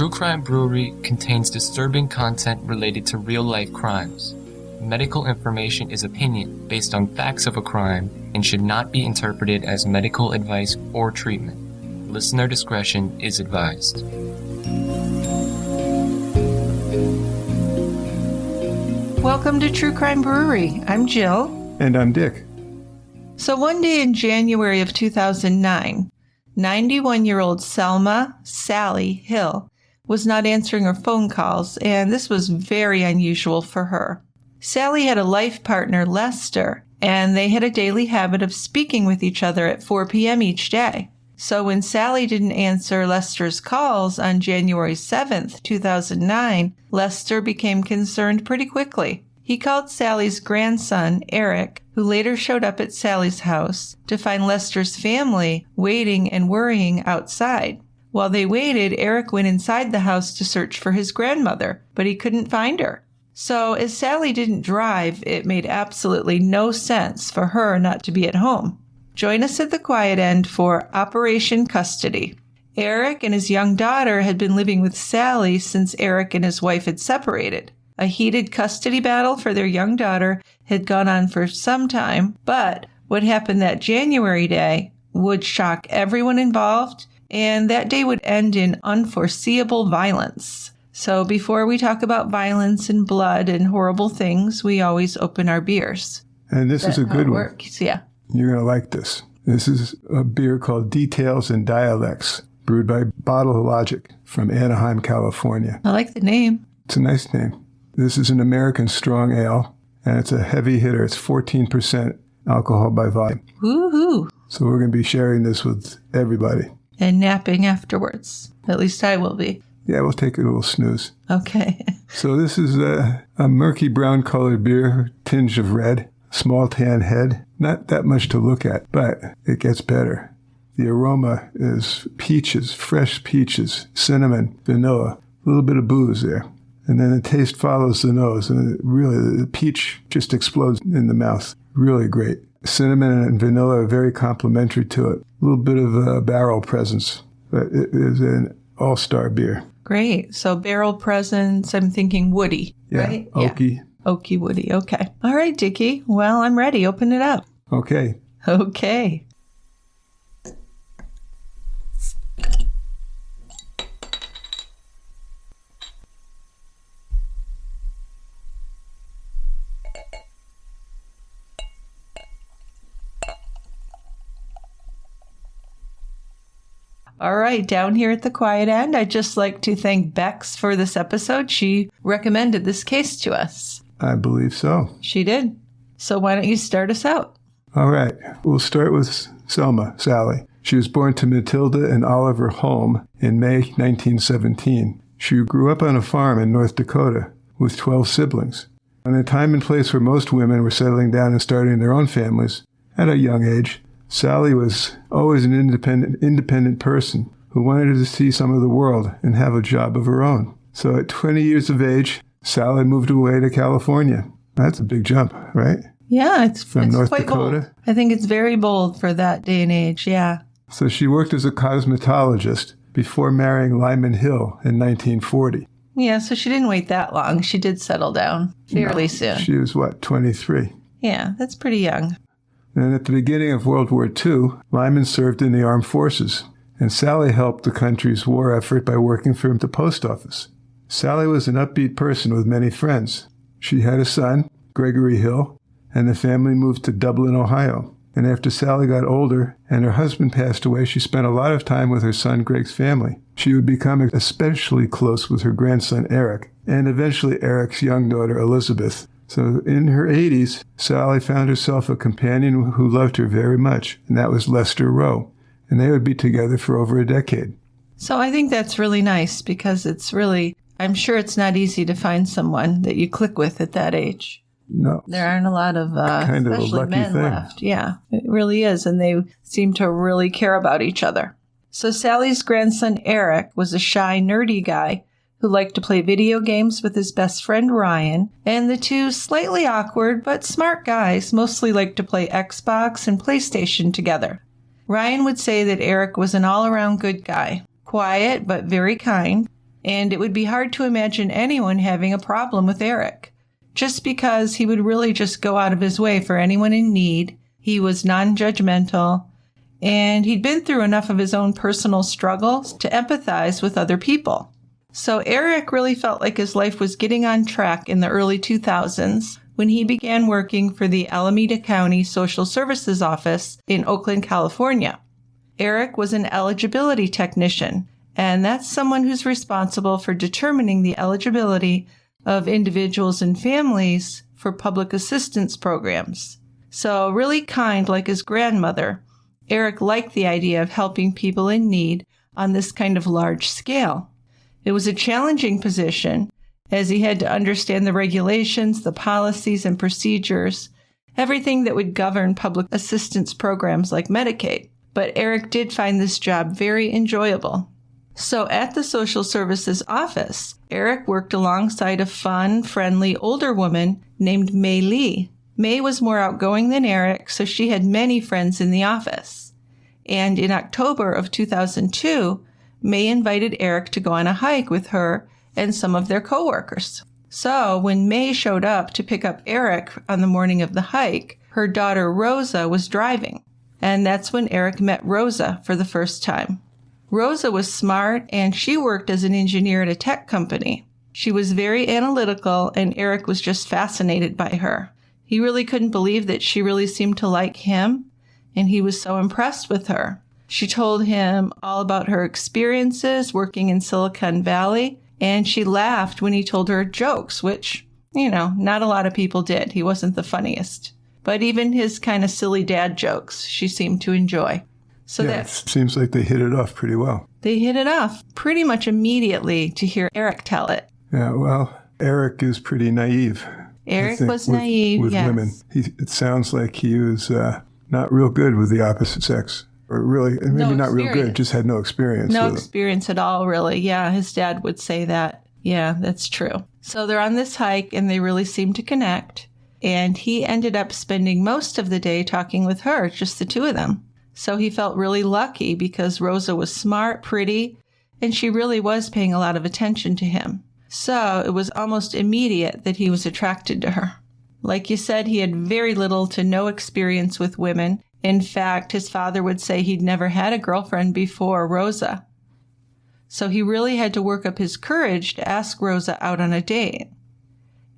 True Crime Brewery contains disturbing content related to real-life crimes. Medical information is opinion based on facts of a crime and should not be interpreted as medical advice or treatment. Listener discretion is advised. Welcome to True Crime Brewery. I'm Jill. And I'm Dick. So one day in January of 2009, 91-year-old Selma Sally Hill was not answering her phone calls, and this was very unusual for her. Sally had a life partner, Lester, and they had a daily habit of speaking with each other at 4 p.m. each day. So when Sally didn't answer Lester's calls on January 7th, 2009, Lester became concerned pretty quickly. He called Sally's grandson, Eric, who later showed up at Sally's house, to find Lester's family waiting and worrying outside. While they waited, Eric went inside the house to search for his grandmother, but he couldn't find her. So as Sally didn't drive, it made absolutely no sense for her not to be at home. Join us at the quiet end for Operation Custody. Eric and his young daughter had been living with Sally since Eric and his wife had separated. A heated custody battle for their young daughter had gone on for some time, but what happened that January day would shock everyone involved, and that day would end in unforeseeable violence. So before we talk about violence and blood and horrible things, we always open our beers. And this is a good one. Works. Yeah. You're going to like this. This is a beer called Details and Dialects, brewed by Bottle Logic from Anaheim, California. I like the name. It's a nice name. This is an American strong ale, and it's a heavy hitter. It's 14% alcohol by volume. Woohoo. So we're going to be sharing this with everybody. And napping afterwards. At least I will be. Yeah, we'll take a little snooze. Okay. So this is a murky brown colored beer, tinge of red, small tan head. Not that much to look at, but it gets better. The aroma is peaches, fresh peaches, cinnamon, vanilla, a little bit of booze there. And then the taste follows the nose, and really the peach just explodes in the mouth. Really great. Cinnamon and vanilla are very complementary to it. A little bit of a barrel presence, but it is an all-star beer. Great. So barrel presence, I'm thinking woody, right? Oaky. Yeah. Oaky woody. Okay. All right, Dickie. Well, I'm ready. Open it up. Okay. Okay. All right, down here at the quiet end, I'd just like to thank Bex for this episode. She recommended this case to us. I believe so. She did. So why don't you start us out? All right. We'll start with Selma, Sally. She was born to Matilda and Oliver Holm in May 1917. She grew up on a farm in North Dakota with 12 siblings. In a time and place where most women were settling down and starting their own families at a young age, Sally was always an independent person who wanted to see some of the world and have a job of her own. So at 20 years of age, Sally moved away to California. That's a big jump, right? Yeah, it's North quite Dakota. Bold. I think it's very bold for that day and age, yeah. So she worked as a cosmetologist before marrying Lyman Hill in 1940. Yeah, so she didn't wait that long. She did settle down fairly soon. She was, 23? Yeah, that's pretty young. And at the beginning of World War II, Lyman served in the armed forces, and Sally helped the country's war effort by working for the post office. Sally was an upbeat person with many friends. She had a son, Gregory Hill, and the family moved to Dublin, Ohio. And after Sally got older and her husband passed away, she spent a lot of time with her son Greg's family. She would become especially close with her grandson Eric, and eventually Eric's young daughter Elizabeth. So in her 80s, Sally found herself a companion who loved her very much, and that was Lester Rowe. And they would be together for over a decade. So I think that's really nice because it's really, I'm sure it's not easy to find someone that you click with at that age. No. There aren't a lot of, kind of especially a lucky men thing. left. Yeah, it really is. And they seem to really care about each other. So Sally's grandson, Eric, was a shy, nerdy guy who liked to play video games with his best friend, Ryan. And the two slightly awkward but smart guys mostly liked to play Xbox and PlayStation together. Ryan would say that Eric was an all-around good guy, quiet but very kind. And it would be hard to imagine anyone having a problem with Eric, just because he would really just go out of his way for anyone in need. He was non-judgmental, and he'd been through enough of his own personal struggles to empathize with other people. So Eric really felt like his life was getting on track in the early 2000s when he began working for the Alameda County Social Services Office in Oakland, California. Eric was an eligibility technician, and that's someone who's responsible for determining the eligibility of individuals and families for public assistance programs. So really kind like his grandmother, Eric liked the idea of helping people in need on this kind of large scale. It was a challenging position as he had to understand the regulations, the policies and procedures, everything that would govern public assistance programs like Medicaid. But Eric did find this job very enjoyable. So at the social services office, Eric worked alongside a fun, friendly older woman named May Lee. May was more outgoing than Eric, so she had many friends in the office. And in October of 2002, May invited Eric to go on a hike with her and some of their coworkers. So when May showed up to pick up Eric on the morning of the hike, her daughter Rosa was driving. And that's when Eric met Rosa for the first time. Rosa was smart, and she worked as an engineer at a tech company. She was very analytical, and Eric was just fascinated by her. He really couldn't believe that she really seemed to like him, and he was so impressed with her. She told him all about her experiences working in Silicon Valley, and she laughed when he told her jokes, which, not a lot of people did. He wasn't the funniest. But even his kind of silly dad jokes, she seemed to enjoy. So it seems like they hit it off pretty well. They hit it off pretty much immediately to hear Eric tell it. Yeah, well, Eric is pretty naive. Eric was naive, with yes. Women. It sounds like he was not real good with the opposite sex. Or really, maybe not real good, just had no experience. No experience at all, really. Yeah, his dad would say that. Yeah, that's true. So they're on this hike, and they really seem to connect. And he ended up spending most of the day talking with her, just the two of them. So he felt really lucky because Rosa was smart, pretty, and she really was paying a lot of attention to him. So it was almost immediate that he was attracted to her. Like you said, he had very little to no experience with women. In fact, his father would say he'd never had a girlfriend before Rosa. So he really had to work up his courage to ask Rosa out on a date.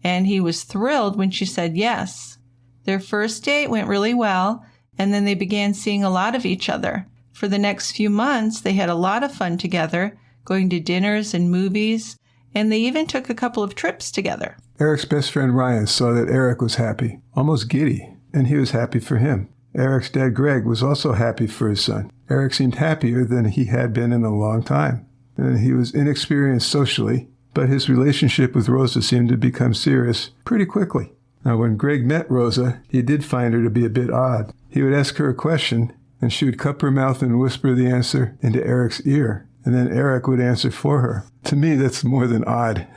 And he was thrilled when she said yes. Their first date went really well, and then they began seeing a lot of each other. For the next few months, they had a lot of fun together, going to dinners and movies, and they even took a couple of trips together. Eric's best friend Ryan saw that Eric was happy, almost giddy, and he was happy for him. Eric's dad Greg was also happy for his son. Eric seemed happier than he had been in a long time. And he was inexperienced socially, but his relationship with Rosa seemed to become serious pretty quickly. Now, when Greg met Rosa, he did find her to be a bit odd. He would ask her a question, and she would cup her mouth and whisper the answer into Eric's ear, and then Eric would answer for her. To me, that's more than odd.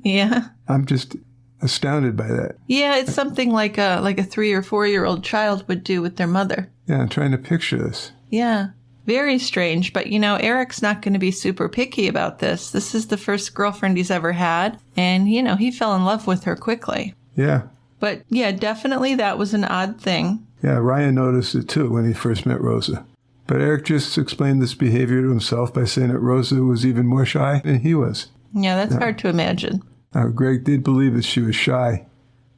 Yeah. I'm just astounded by that. Yeah, it's something like a 3 or 4-year-old child would do with their mother. Yeah, I'm trying to picture this. Yeah. Very strange, but Eric's not going to be super picky about this. This is the first girlfriend he's ever had, and he fell in love with her quickly. Yeah. But yeah, definitely that was an odd thing. Yeah, Ryan noticed it too when he first met Rosa. But Eric just explained this behavior to himself by saying that Rosa was even more shy than he was. Yeah, that's hard to imagine. Now, Greg did believe that she was shy,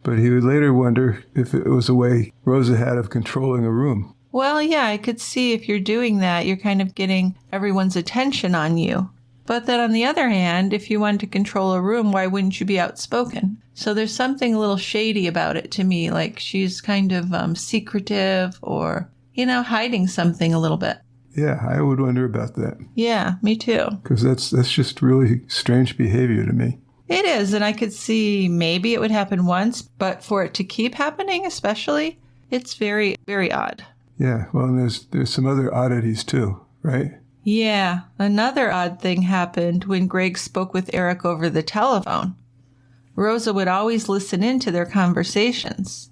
but he would later wonder if it was a way Rosa had of controlling a room. Well, yeah, I could see if you're doing that, you're kind of getting everyone's attention on you. But then on the other hand, if you wanted to control a room, why wouldn't you be outspoken? So there's something a little shady about it to me, like she's kind of secretive or, hiding something a little bit. Yeah, I would wonder about that. Yeah, me too. Because that's just really strange behavior to me. It is, and I could see maybe it would happen once, but for it to keep happening especially, it's very, very odd. Yeah, well, and there's some other oddities too, right? Yeah, another odd thing happened when Greg spoke with Eric over the telephone. Rosa would always listen in to their conversations.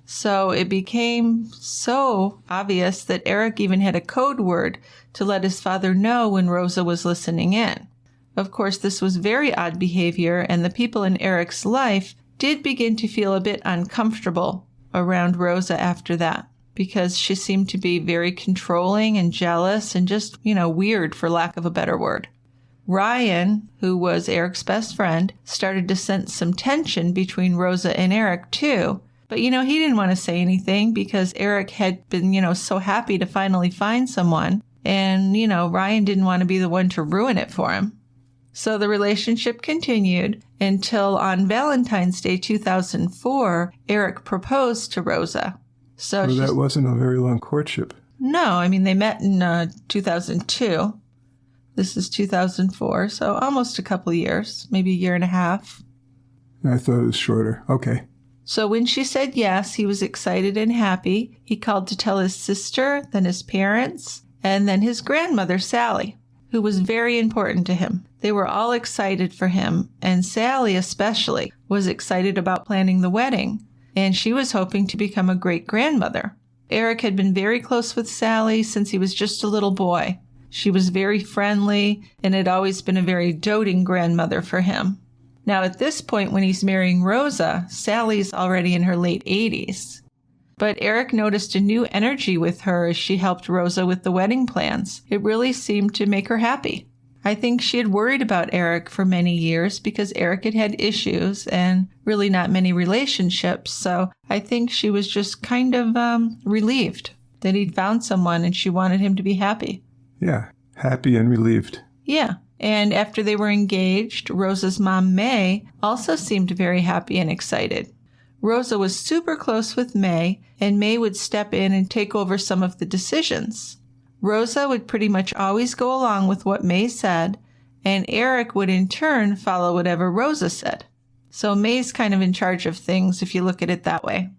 So it became so obvious that Eric even had a code word to let his father know when Rosa was listening in. Of course, this was very odd behavior, and the people in Eric's life did begin to feel a bit uncomfortable around Rosa after that, because she seemed to be very controlling and jealous and just, weird, for lack of a better word. Ryan, who was Eric's best friend, started to sense some tension between Rosa and Eric, too. But, he didn't want to say anything because Eric had been, so happy to finally find someone. And, Ryan didn't want to be the one to ruin it for him. So the relationship continued until on Valentine's Day 2004, Eric proposed to Rosa. So that wasn't a very long courtship. No, they met in 2002. This is 2004, so almost a couple of years, maybe a year and a half. I thought it was shorter. Okay. So when she said yes, he was excited and happy. He called to tell his sister, then his parents, and then his grandmother, Sally, who was very important to him. They were all excited for him, and Sally especially was excited about planning the wedding, and she was hoping to become a great-grandmother. Eric had been very close with Sally since he was just a little boy. She was very friendly and had always been a very doting grandmother for him. Now, at this point, when he's marrying Rosa, Sally's already in her late 80s. But Eric noticed a new energy with her as she helped Rosa with the wedding plans. It really seemed to make her happy. I think she had worried about Eric for many years because Eric had had issues and really not many relationships. So I think she was just kind of relieved that he'd found someone and she wanted him to be happy. Yeah, happy and relieved. Yeah. And after they were engaged, Rosa's mom, May, also seemed very happy and excited. Rosa was super close with May, and May would step in and take over some of the decisions. Rosa would pretty much always go along with what May said, and Eric would in turn follow whatever Rosa said. So May's kind of in charge of things if you look at it that way.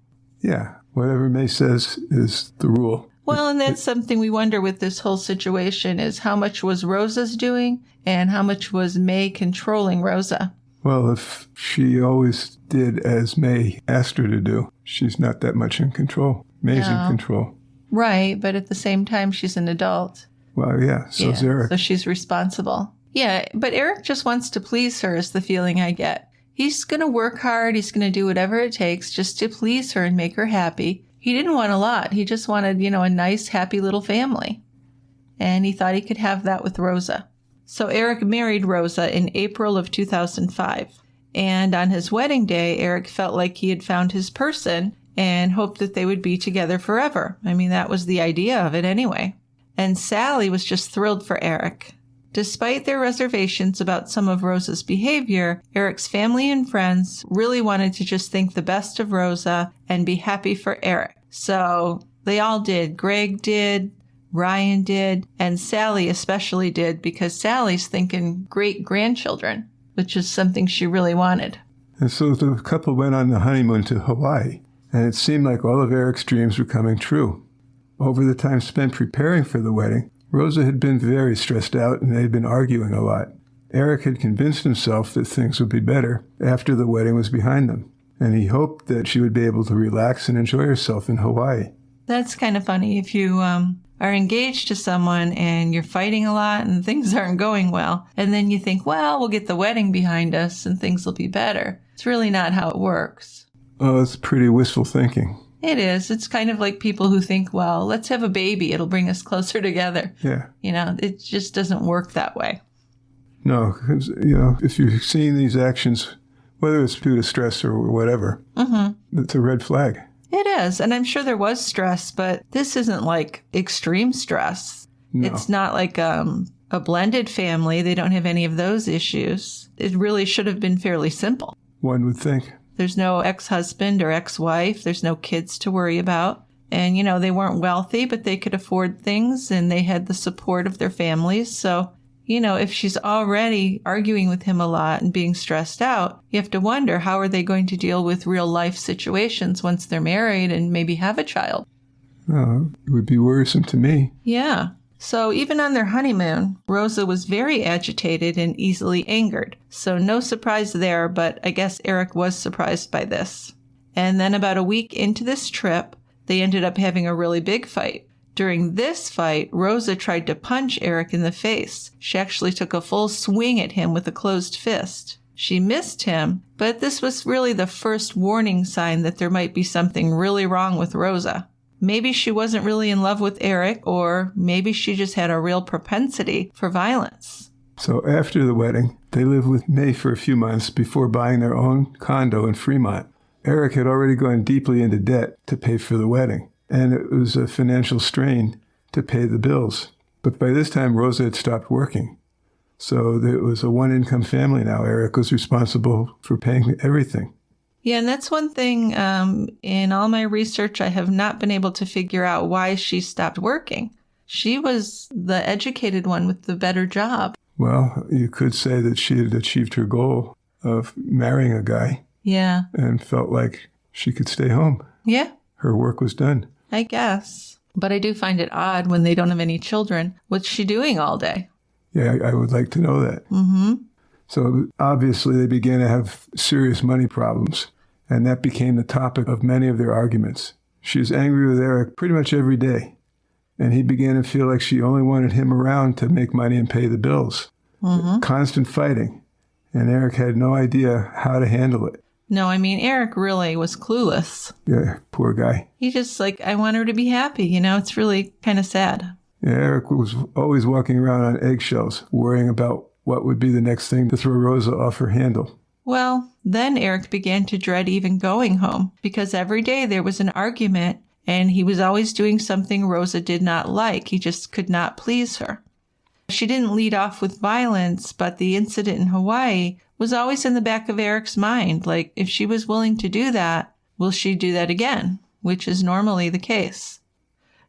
Yeah, whatever May says is the rule. Well, and that's something we wonder with this whole situation is how much was Rosa's doing and how much was May controlling Rosa? Well, if she always did as May asked her to do, she's not that much in control. May's in control. Right, but at the same time, she's an adult. Well, yeah, so's Eric. So she's responsible. Yeah, but Eric just wants to please her is the feeling I get. He's going to work hard. He's going to do whatever it takes just to please her and make her happy. He didn't want a lot. He just wanted, a nice, happy little family. And he thought he could have that with Rosa. So Eric married Rosa in April of 2005. And on his wedding day, Eric felt like he had found his person and hoped that they would be together forever. That was the idea of it anyway. And Sally was just thrilled for Eric. Despite their reservations about some of Rosa's behavior, Eric's family and friends really wanted to just think the best of Rosa and be happy for Eric. So they all did. Greg did, Ryan did, and Sally especially did because Sally's thinking great-grandchildren, which is something she really wanted. And so the couple went on the honeymoon to Hawaii, and it seemed like all of Eric's dreams were coming true. Over the time spent preparing for the wedding, Rosa had been very stressed out and they had been arguing a lot. Eric had convinced himself that things would be better after the wedding was behind them, and he hoped that she would be able to relax and enjoy herself in Hawaii. That's kind of funny. If you are engaged to someone and you're fighting a lot and things aren't going well, and then you think, well, we'll get the wedding behind us and things will be better. It's really not how it works. Oh, it's pretty wistful thinking. It is. It's kind of like people who think, well, let's have a baby. It'll bring us closer together. Yeah. It just doesn't work that way. No, because, if you're seeing these actions, whether it's due to stress or whatever, it's a red flag. It is. And I'm sure there was stress, but this isn't like extreme stress. No. It's not like a blended family. They don't have any of those issues. It really should have been fairly simple. One would think. There's no ex-husband or ex-wife. There's no kids to worry about. And, they weren't wealthy, but they could afford things and they had the support of their families. So, if she's already arguing with him a lot and being stressed out, you have to wonder how are they going to deal with real life situations once they're married and maybe have a child. Oh, it would be worrisome to me. Yeah. So even on their honeymoon, Rosa was very agitated and easily angered. So no surprise there, but I guess Eric was surprised by this. And then about a week into this trip, they ended up having a really big fight. During this fight, Rosa tried to punch Eric in the face. She actually took a full swing at him with a closed fist. She missed him, but this was really the first warning sign that there might be something really wrong with Rosa. Maybe she wasn't really in love with Eric, or maybe she just had a real propensity for violence. So after the wedding, they lived with May for a few months before buying their own condo in Fremont. Eric had already gone deeply into debt to pay for the wedding, and it was a financial strain to pay the bills. But by this time, Rosa had stopped working. So it was a one-income family now. Eric was responsible for paying everything. Yeah, and that's one thing in all my research, I have not been able to figure out why she stopped working. She was the educated one with the better job. Well, you could say that she had achieved her goal of marrying a guy. Yeah. And felt like she could stay home. Yeah. Her work was done. I guess. But I do find it odd when they don't have any children. What's she doing all day? Yeah, I would like to know that. Mm-hmm. So obviously they began to have serious money problems, and that became the topic of many of their arguments. She was angry with Eric pretty much every day, and he began to feel like she only wanted him around to make money and pay the bills. Mm-hmm. Constant fighting, and Eric had no idea how to handle it. No, I mean, Eric really was clueless. Yeah, poor guy. He just I want her to be happy, it's really kind of sad. Yeah, Eric was always walking around on eggshells, worrying about what would be the next thing to throw Rosa off her handle. Well, then Eric began to dread even going home, because every day there was an argument, and he was always doing something Rosa did not like. He just could not please her. She didn't lead off with violence, but the incident in Hawaii was always in the back of Eric's mind. Like, if she was willing to do that, will she do that again? Which is normally the case.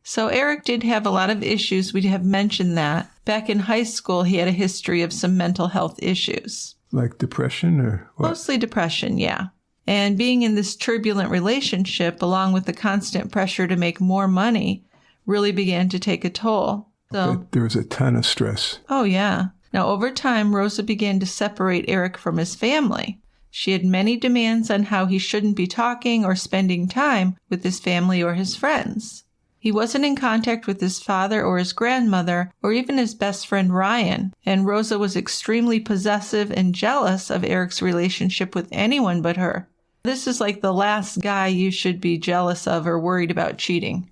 So Eric did have a lot of issues. We have mentioned that. Back in high school, he had a history of some mental health issues. Like depression or what? Mostly depression, yeah. And being in this turbulent relationship, along with the constant pressure to make more money, really began to take a toll. So There was a ton of stress. Oh, yeah. Now, over time, Rosa began to separate Eric from his family. She had many demands on how he shouldn't be talking or spending time with his family or his friends. He wasn't in contact with his father or his grandmother or even his best friend Ryan, and Rosa was extremely possessive and jealous of Eric's relationship with anyone but her. This is like the last guy you should be jealous of or worried about cheating.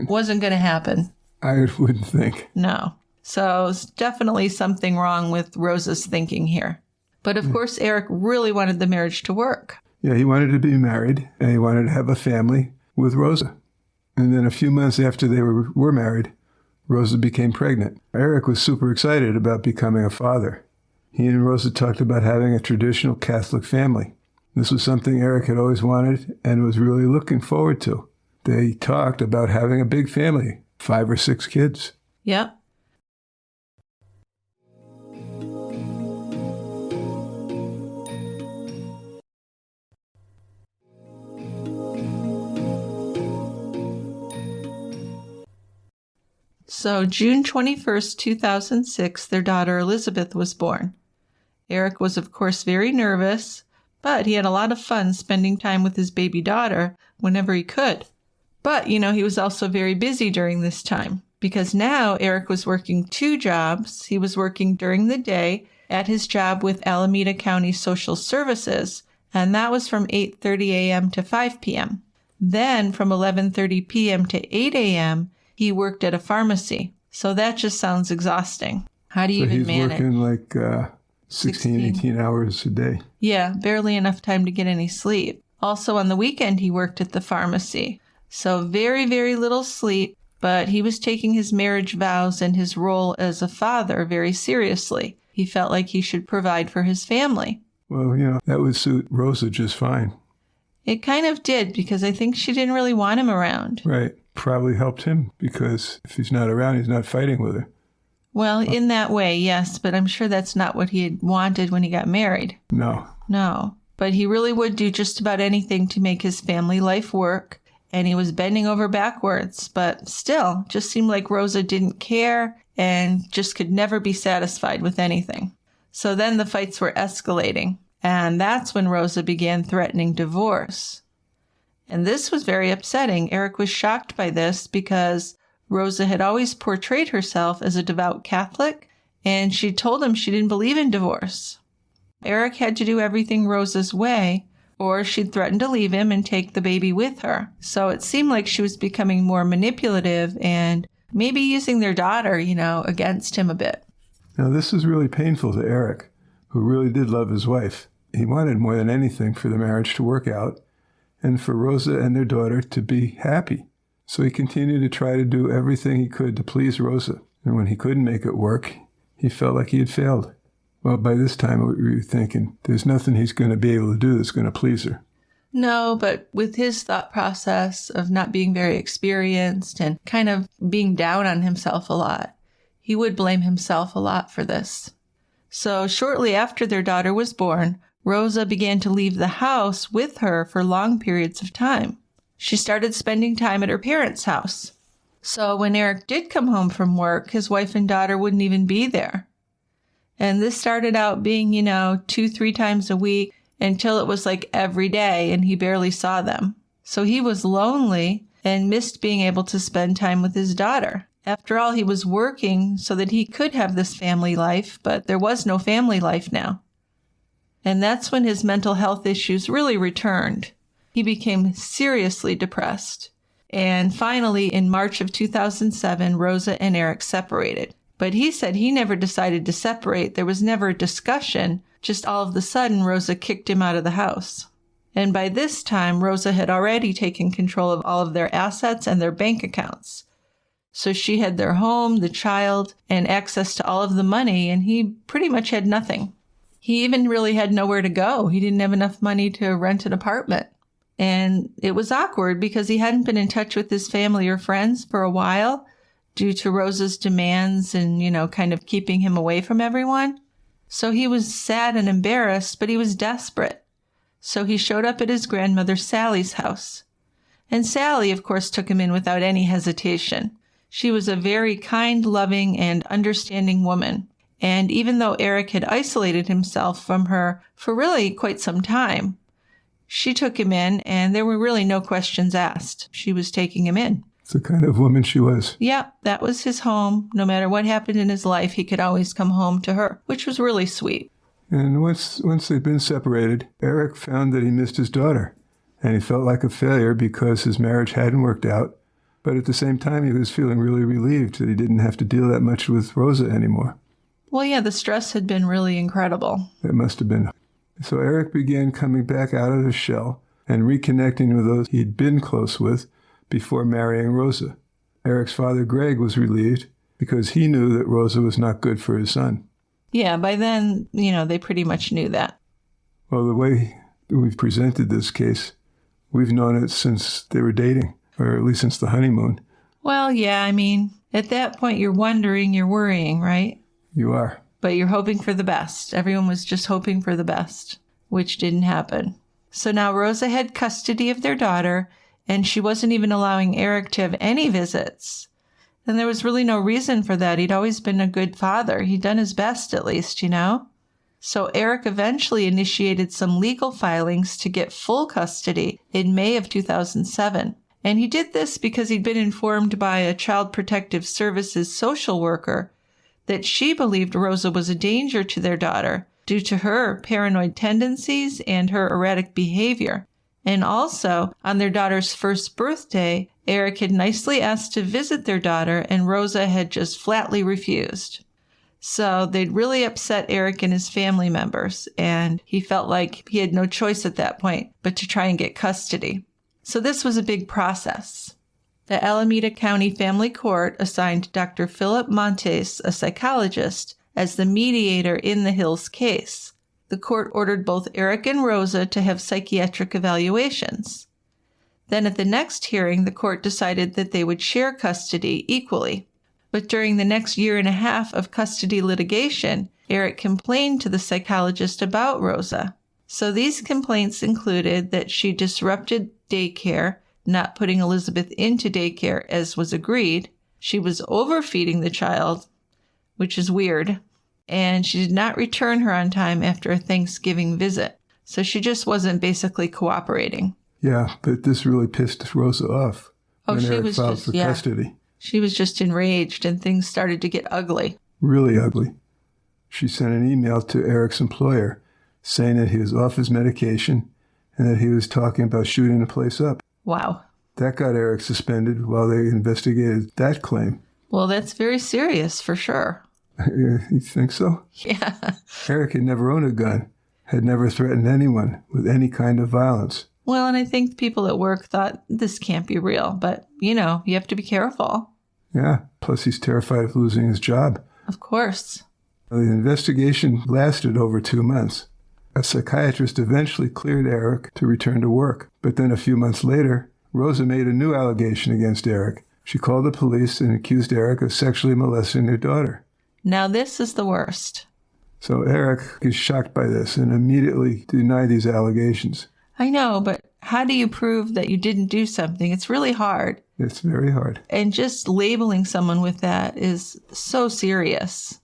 Wasn't going to happen. I wouldn't think. No. So it's definitely something wrong with Rosa's thinking here. But of course, Eric really wanted the marriage to work. Yeah, he wanted to be married, and he wanted to have a family with Rosa. And then a few months after they were married, Rosa became pregnant. Eric was super excited about becoming a father. He and Rosa talked about having a traditional Catholic family. This was something Eric had always wanted and was really looking forward to. They talked about having a big family, 5 or 6 kids. Yep. So June 21st, 2006, their daughter Elizabeth was born. Eric was, of course, very nervous, but he had a lot of fun spending time with his baby daughter whenever he could. But, he was also very busy during this time because now Eric was working 2 jobs. He was working during the day at his job with Alameda County Social Services, and that was from 8:30 a.m. to 5 p.m. Then from 11:30 p.m. to 8 a.m., he worked at a pharmacy. So that just sounds exhausting. How do you even manage? So he's working like 16, 18 hours a day. Yeah, barely enough time to get any sleep. Also on the weekend, he worked at the pharmacy. So very, very little sleep, but he was taking his marriage vows and his role as a father very seriously. He felt like he should provide for his family. Well, that would suit Rosa just fine. It kind of did, because I think she didn't really want him around. Right. Probably helped him, because if he's not around, he's not fighting with her. Well, in that way, yes, but I'm sure that's not what he had wanted when he got married. No. But he really would do just about anything to make his family life work, and he was bending over backwards, but still, just seemed like Rosa didn't care and just could never be satisfied with anything. So then the fights were escalating, and that's when Rosa began threatening divorce. And this was very upsetting. Eric was shocked by this because Rosa had always portrayed herself as a devout Catholic, and she told him she didn't believe in divorce. Eric had to do everything Rosa's way, or she'd threaten to leave him and take the baby with her. So it seemed like she was becoming more manipulative and maybe using their daughter, against him a bit. Now, this was really painful to Eric, who really did love his wife. He wanted more than anything for the marriage to work out and for Rosa and their daughter to be happy. So he continued to try to do everything he could to please Rosa. And when he couldn't make it work, he felt like he had failed. Well, by this time, we were thinking, there's nothing he's going to be able to do that's going to please her. No, but with his thought process of not being very experienced and kind of being down on himself a lot, he would blame himself a lot for this. So shortly after their daughter was born, Rosa began to leave the house with her for long periods of time. She started spending time at her parents' house. So when Eric did come home from work, his wife and daughter wouldn't even be there. And this started out being, 2-3 times a week until it was like every day and he barely saw them. So he was lonely and missed being able to spend time with his daughter. After all, he was working so that he could have this family life, but there was no family life now. And that's when his mental health issues really returned. He became seriously depressed. And finally, in March of 2007, Rosa and Eric separated. But he said he never decided to separate. There was never a discussion. Just all of a sudden, Rosa kicked him out of the house. And by this time, Rosa had already taken control of all of their assets and their bank accounts. So she had their home, the child, and access to all of the money, and he pretty much had nothing. He even really had nowhere to go. He didn't have enough money to rent an apartment. And it was awkward because he hadn't been in touch with his family or friends for a while due to Rosa's demands and, kind of keeping him away from everyone. So he was sad and embarrassed, but he was desperate. So he showed up at his grandmother Sally's house. And Sally, of course, took him in without any hesitation. She was a very kind, loving, and understanding woman. And even though Eric had isolated himself from her for really quite some time, she took him in, and there were really no questions asked. She was taking him in. It's the kind of woman she was. Yeah, that was his home. No matter what happened in his life, he could always come home to her, which was really sweet. And once they'd been separated, Eric found that he missed his daughter, and he felt like a failure because his marriage hadn't worked out. But at the same time, he was feeling really relieved that he didn't have to deal that much with Rosa anymore. Well, yeah, the stress had been really incredible. It must have been. So Eric began coming back out of his shell and reconnecting with those he'd been close with before marrying Rosa. Eric's father, Greg, was relieved because he knew that Rosa was not good for his son. Yeah, by then, they pretty much knew that. Well, the way we've presented this case, we've known it since they were dating, or at least since the honeymoon. Well, yeah, at that point you're wondering, you're worrying, right? You are. But you're hoping for the best. Everyone was just hoping for the best, which didn't happen. So now Rosa had custody of their daughter, and she wasn't even allowing Eric to have any visits. And there was really no reason for that. He'd always been a good father. He'd done his best, at least, So Eric eventually initiated some legal filings to get full custody in May of 2007. And he did this because he'd been informed by a Child Protective Services social worker that she believed Rosa was a danger to their daughter due to her paranoid tendencies and her erratic behavior. And also, on their daughter's first birthday, Eric had nicely asked to visit their daughter, and Rosa had just flatly refused. So they'd really upset Eric and his family members, and he felt like he had no choice at that point but to try and get custody. So this was a big process. The Alameda County Family Court assigned Dr. Philip Montes, a psychologist, as the mediator in the Hills case. The court ordered both Eric and Rosa to have psychiatric evaluations. Then at the next hearing, the court decided that they would share custody equally. But during the next year and a half of custody litigation, Eric complained to the psychologist about Rosa. So these complaints included that she disrupted daycare, not putting Elizabeth into daycare as was agreed. She was overfeeding the child, which is weird. And she did not return her on time after a Thanksgiving visit. So she just wasn't basically cooperating. Yeah, but this really pissed Rosa off when she Eric was filed just, for custody. She was just enraged and things started to get ugly. Really ugly. She sent an email to Eric's employer saying that he was off his medication and that he was talking about shooting the place up. Wow. That got Eric suspended while they investigated that claim. Well, that's very serious for sure. You think so? Yeah. Eric had never owned a gun, had never threatened anyone with any kind of violence. Well, and I think people at work thought this can't be real, but, you have to be careful. Yeah, plus he's terrified of losing his job. Of course. The investigation lasted over 2 months. A psychiatrist eventually cleared Eric to return to work, but then a few months later, Rosa made a new allegation against Eric. She called the police and accused Eric of sexually molesting their daughter. Now this is the worst. So Eric is shocked by this and immediately denied these allegations. I know, but how do you prove that you didn't do something? It's really hard. It's very hard. And just labeling someone with that is so serious.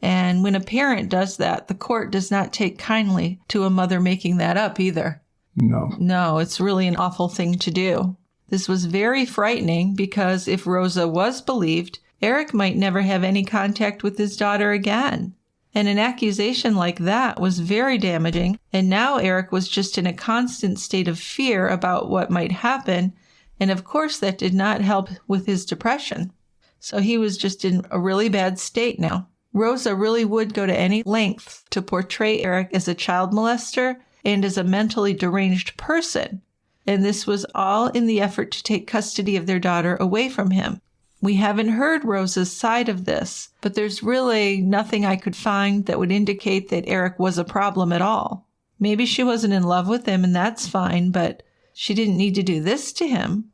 And when a parent does that, the court does not take kindly to a mother making that up either. No. No, it's really an awful thing to do. This was very frightening because if Rosa was believed, Eric might never have any contact with his daughter again. And an accusation like that was very damaging, and now Eric was just in a constant state of fear about what might happen, and of course that did not help with his depression. So he was just in a really bad state now. Rosa really would go to any length to portray Eric as a child molester and as a mentally deranged person, and this was all in the effort to take custody of their daughter away from him. We haven't heard Rosa's side of this, but there's really nothing I could find that would indicate that Eric was a problem at all. Maybe she wasn't in love with him, and that's fine, but she didn't need to do this to him.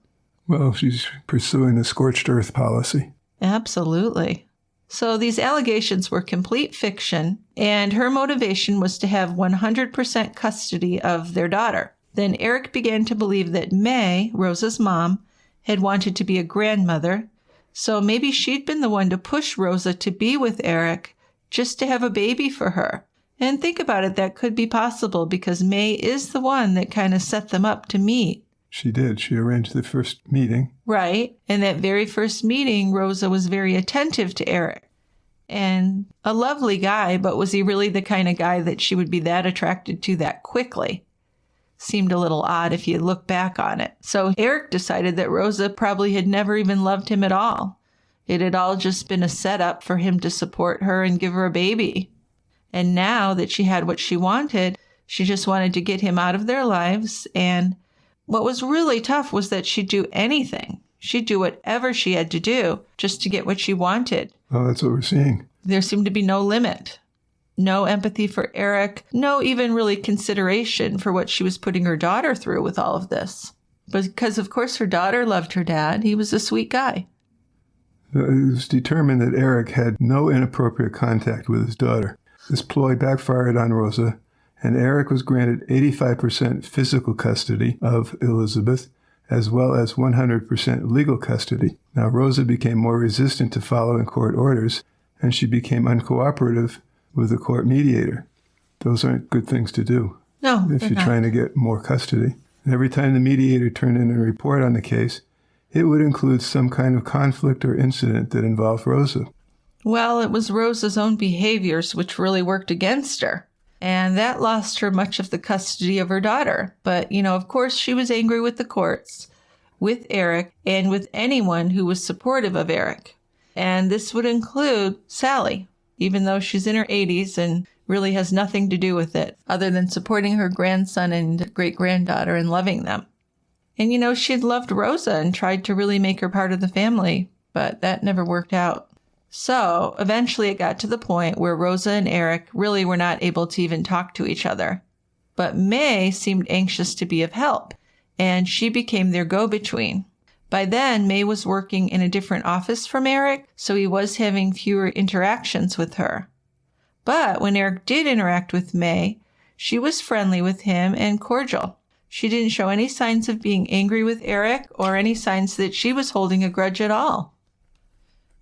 Well, she's pursuing a scorched earth policy. Absolutely. So these allegations were complete fiction, and her motivation was to have 100% custody of their daughter. Then Eric began to believe that May, Rosa's mom, had wanted to be a grandmother, so maybe she'd been the one to push Rosa to be with Eric just to have a baby for her. And think about it, that could be possible because May is the one that kind of set them up to meet. She did. She arranged the first meeting. Right. And that very first meeting, Rosa was very attentive to Eric. And a lovely guy, but was he really the kind of guy that she would be that attracted to that quickly? Seemed a little odd if you look back on it. So Eric decided that Rosa probably had never even loved him at all. It had all just been a setup for him to support her and give her a baby. And now that she had what she wanted, she just wanted to get him out of their lives. And what was really tough was that she'd do anything. She'd do whatever she had to do just to get what she wanted. Oh, that's what we're seeing. There seemed to be no limit. No empathy for Eric, no even really consideration for what she was putting her daughter through with all of this. Because, of course, her daughter loved her dad. He was a sweet guy. It was determined that Eric had no inappropriate contact with his daughter. This ploy backfired on Rosa, and Eric was granted 85% physical custody of Elizabeth, as well as 100% legal custody. Now, Rosa became more resistant to following court orders, and she became uncooperative with the court mediator. Those aren't good things to do. No, if you're trying to get more custody. And every time the mediator turned in a report on the case, it would include some kind of conflict or incident that involved Rosa. Well, it was Rosa's own behaviors which really worked against her. And that lost her much of the custody of her daughter. But, of course, she was angry with the courts, with Eric, and with anyone who was supportive of Eric. And this would include Sally, even though she's in her 80s and really has nothing to do with it, other than supporting her grandson and great-granddaughter and loving them. And, she'd loved Rosa and tried to really make her part of the family, but that never worked out. So eventually it got to the point where Rosa and Eric really were not able to even talk to each other. But May seemed anxious to be of help, and she became their go-between. By then, May was working in a different office from Eric, so he was having fewer interactions with her. But when Eric did interact with May, she was friendly with him and cordial. She didn't show any signs of being angry with Eric or any signs that she was holding a grudge at all.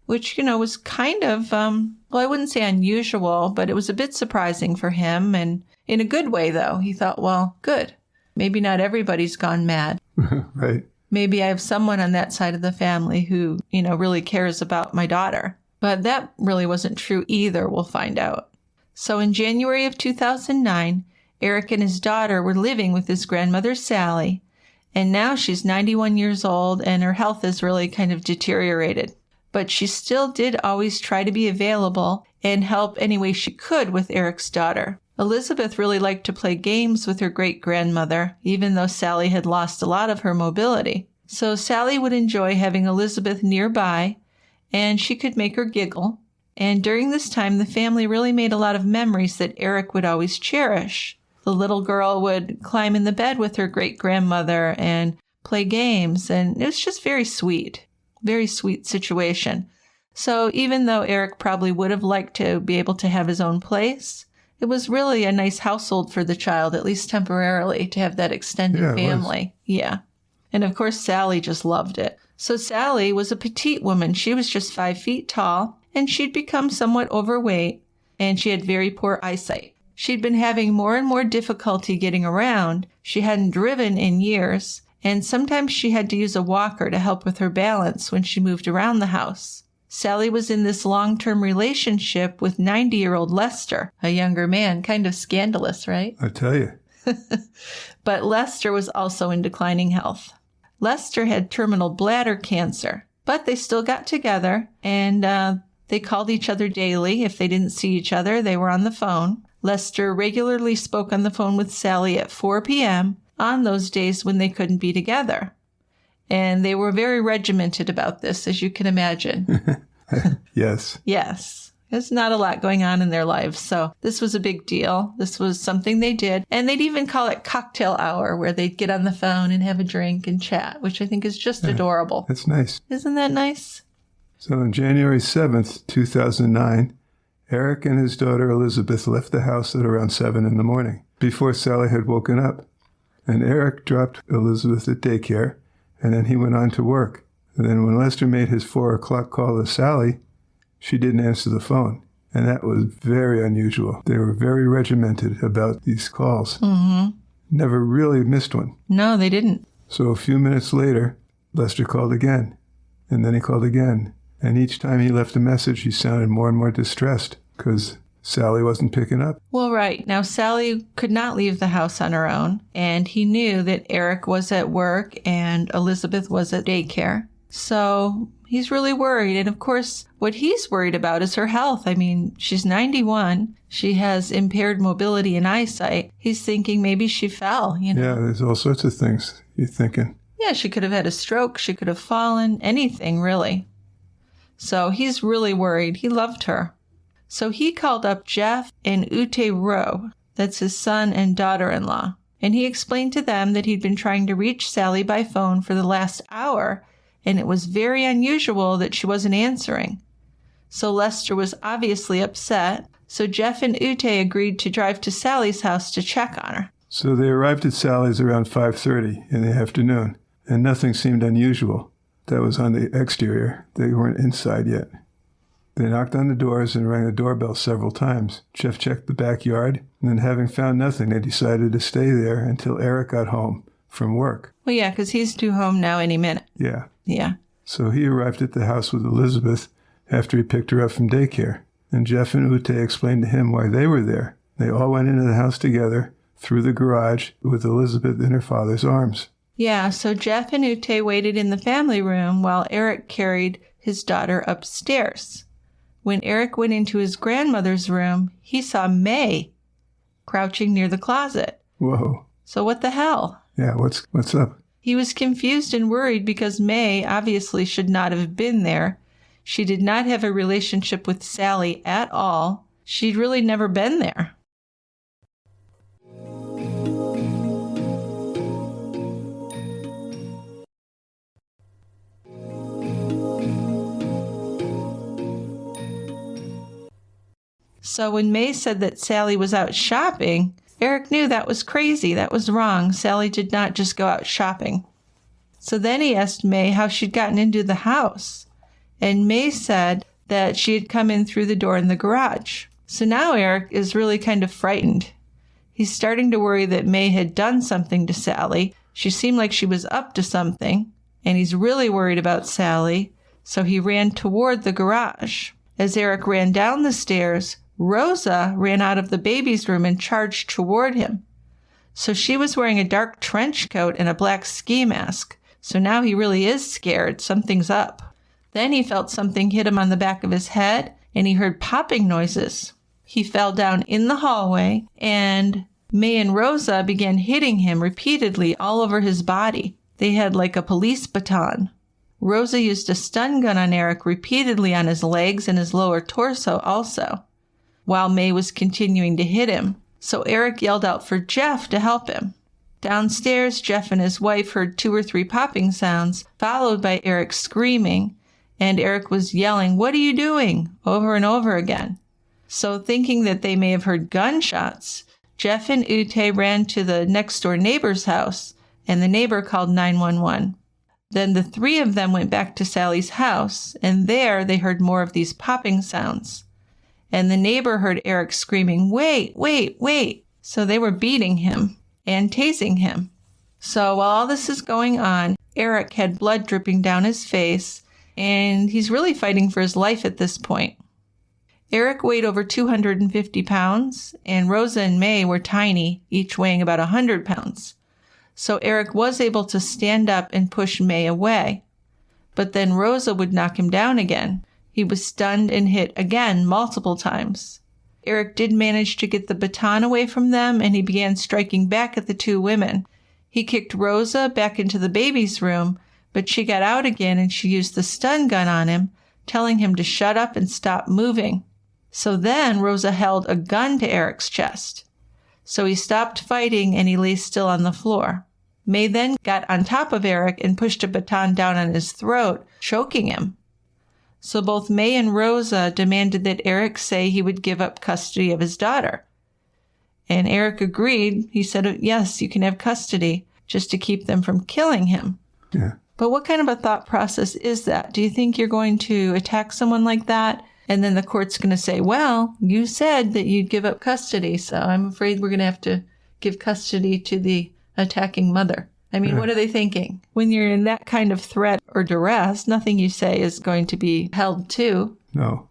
Which, was kind of, I wouldn't say unusual, but it was a bit surprising for him. And in a good way, though. He thought, well, good. Maybe not everybody's gone mad. Right. Maybe I have someone on that side of the family who, really cares about my daughter. But that really wasn't true either, we'll find out. So in January of 2009, Eric and his daughter were living with his grandmother, Sally, and now she's 91 years old and her health has really kind of deteriorated. But she still did always try to be available and help any way she could with Eric's daughter. Elizabeth really liked to play games with her great-grandmother, even though Sally had lost a lot of her mobility. So Sally would enjoy having Elizabeth nearby, and she could make her giggle. And during this time, the family really made a lot of memories that Eric would always cherish. The little girl would climb in the bed with her great-grandmother and play games, and it was just very sweet situation. So even though Eric probably would have liked to be able to have his own place, it was really a nice household for the child, at least temporarily, to have that extended family. Yeah. And of course, Sally just loved it. So Sally was a petite woman. She was just 5 feet tall, and she'd become somewhat overweight, and she had very poor eyesight. She'd been having more and more difficulty getting around. She hadn't driven in years, and sometimes she had to use a walker to help with her balance when she moved around the house. Sally was in this long-term relationship with 90-year-old Lester, a younger man. Kind of scandalous, right? I tell you. But Lester was also in declining health. Lester had terminal bladder cancer, but they still got together, and they called each other daily. If they didn't see each other, they were on the phone. Lester regularly spoke on the phone with Sally at 4 p.m. on those days when they couldn't be together. And they were very regimented about this, as you can imagine. Yes. Yes. There's not a lot going on in their lives, so this was a big deal. This was something they did. And they'd even call it cocktail hour, where they'd get on the phone and have a drink and chat, which I think is just adorable. That's nice. Isn't that nice? So on January 7th, 2009, Eric and his daughter Elizabeth left the house at around 7 in the morning, before Sally had woken up. And Eric dropped Elizabeth at daycare, and then he went on to work. And then when Lester made his 4 o'clock call to Sally, she didn't answer the phone. And that was very unusual. They were very regimented about these calls. Mm-hmm. Never really missed one. No, they didn't. So a few minutes later, Lester called again. And then he called again. And each time he left a message, he sounded more and more distressed because Sally wasn't picking up. Well, right. Now, Sally could not leave the house on her own, and he knew that Eric was at work and Elizabeth was at daycare. So he's really worried. And of course, what he's worried about is her health. I mean, she's 91. She has impaired mobility and eyesight. He's thinking maybe she fell, Yeah, there's all sorts of things you're thinking. Yeah, she could have had a stroke. She could have fallen. Anything, really. So he's really worried. He loved her. So he called up Jeff and Ute Rowe. That's his son and daughter-in-law. And he explained to them that he'd been trying to reach Sally by phone for the last hour, and it was very unusual that she wasn't answering. So Lester was obviously upset. So Jeff and Ute agreed to drive to Sally's house to check on her. So they arrived at Sally's around 5:30 in the afternoon, and nothing seemed unusual. That was on the exterior. They weren't inside yet. They knocked on the doors and rang the doorbell several times. Jeff checked the backyard, and then having found nothing, they decided to stay there until Eric got home from work. Well, yeah, because he's due home now any minute. Yeah. Yeah. So he arrived at the house with Elizabeth after he picked her up from daycare. And Jeff and Ute explained to him why they were there. They all went into the house together through the garage with Elizabeth in her father's arms. Yeah, so Jeff and Ute waited in the family room while Eric carried his daughter upstairs. When Eric went into his grandmother's room, he saw May crouching near the closet. Whoa. So what the hell? Yeah, what's up? He was confused and worried because May obviously should not have been there. She did not have a relationship with Sally at all. She'd really never been there. So when May said that Sally was out shopping, Eric knew that was crazy. That was wrong. Sally did not just go out shopping. So then he asked May how she'd gotten into the house. And May said that she had come in through the door in the garage. So now Eric is really kind of frightened. He's starting to worry that May had done something to Sally. She seemed like she was up to something. and he's really worried about Sally, so he ran toward the garage. As Eric ran down the stairs, Rosa ran out of the baby's room and charged toward him. So she was wearing a dark trench coat and a black ski mask, so now he really is scared. Something's up. Then he felt something hit him on the back of his head, and he heard popping noises. He fell down in the hallway, and May and Rosa began hitting him repeatedly all over his body. They had like a police baton. Rosa used a stun gun on Eric repeatedly on his legs and his lower torso also, while May was continuing to hit him. So Eric yelled out for Jeff to help him. Downstairs, Jeff and his wife heard 2 or 3 popping sounds, followed by Eric screaming, and Eric was yelling, "What are you doing?" over and over again. So thinking that they may have heard gunshots, Jeff and Ute ran to the next-door neighbor's house, and the neighbor called 911. Then the 3 of them went back to Sally's house, and there they heard more of these popping sounds. And the neighbor heard Eric screaming, "Wait, wait, wait." So they were beating him and tasing him. So while all this is going on, Eric had blood dripping down his face, and he's really fighting for his life at this point. Eric weighed over 250 pounds, and Rosa and May were tiny, each weighing about 100 pounds. So Eric was able to stand up and push May away. But then Rosa would knock him down again. He was stunned and hit again multiple times. Eric did manage to get the baton away from them, and he began striking back at the 2 women. He kicked Rosa back into the baby's room, but she got out again and she used the stun gun on him, telling him to shut up and stop moving. So then Rosa held a gun to Eric's chest. So he stopped fighting and he lay still on the floor. May then got on top of Eric and pushed a baton down on his throat, choking him. So both May and Rosa demanded that Eric say he would give up custody of his daughter. And Eric agreed. He said, "Yes, you can have custody," just to keep them from killing him. Yeah. But what kind of a thought process is that? Do you think you're going to attack someone like that, and then the court's going to say, "Well, you said that you'd give up custody, so I'm afraid we're going to have to give custody to the attacking mother"? I mean, What are they thinking? When you're in that kind of threat or duress, nothing you say is going to be held to. No.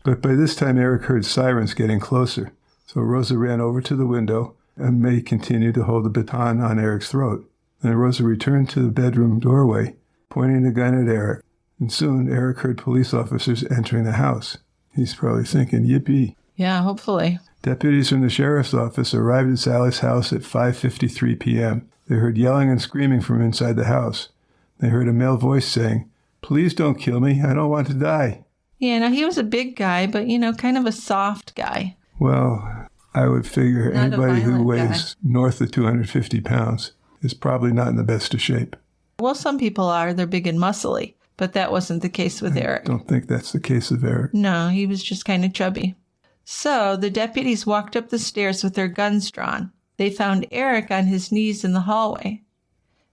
But by this time, Eric heard sirens getting closer. So Rosa ran over to the window, and May continued to hold the baton on Eric's throat. Then Rosa returned to the bedroom doorway, pointing the gun at Eric. And soon, Eric heard police officers entering the house. He's probably thinking, yippee. Yeah, hopefully. Deputies from the sheriff's office arrived at Sally's house at 5:53 p.m. They heard yelling and screaming from inside the house. They heard a male voice saying, "Please don't kill me. I don't want to die." Yeah, now he was a big guy, but, kind of a soft guy. Well, I would figure Not anybody who weighs guy. north of 250 pounds is probably not in the best of shape. Well, some people are. They're big and muscly, but that wasn't the case with Eric. I don't think that's the case of Eric. No, he was just kind of chubby. So the deputies walked up the stairs with their guns drawn. They found Eric on his knees in the hallway.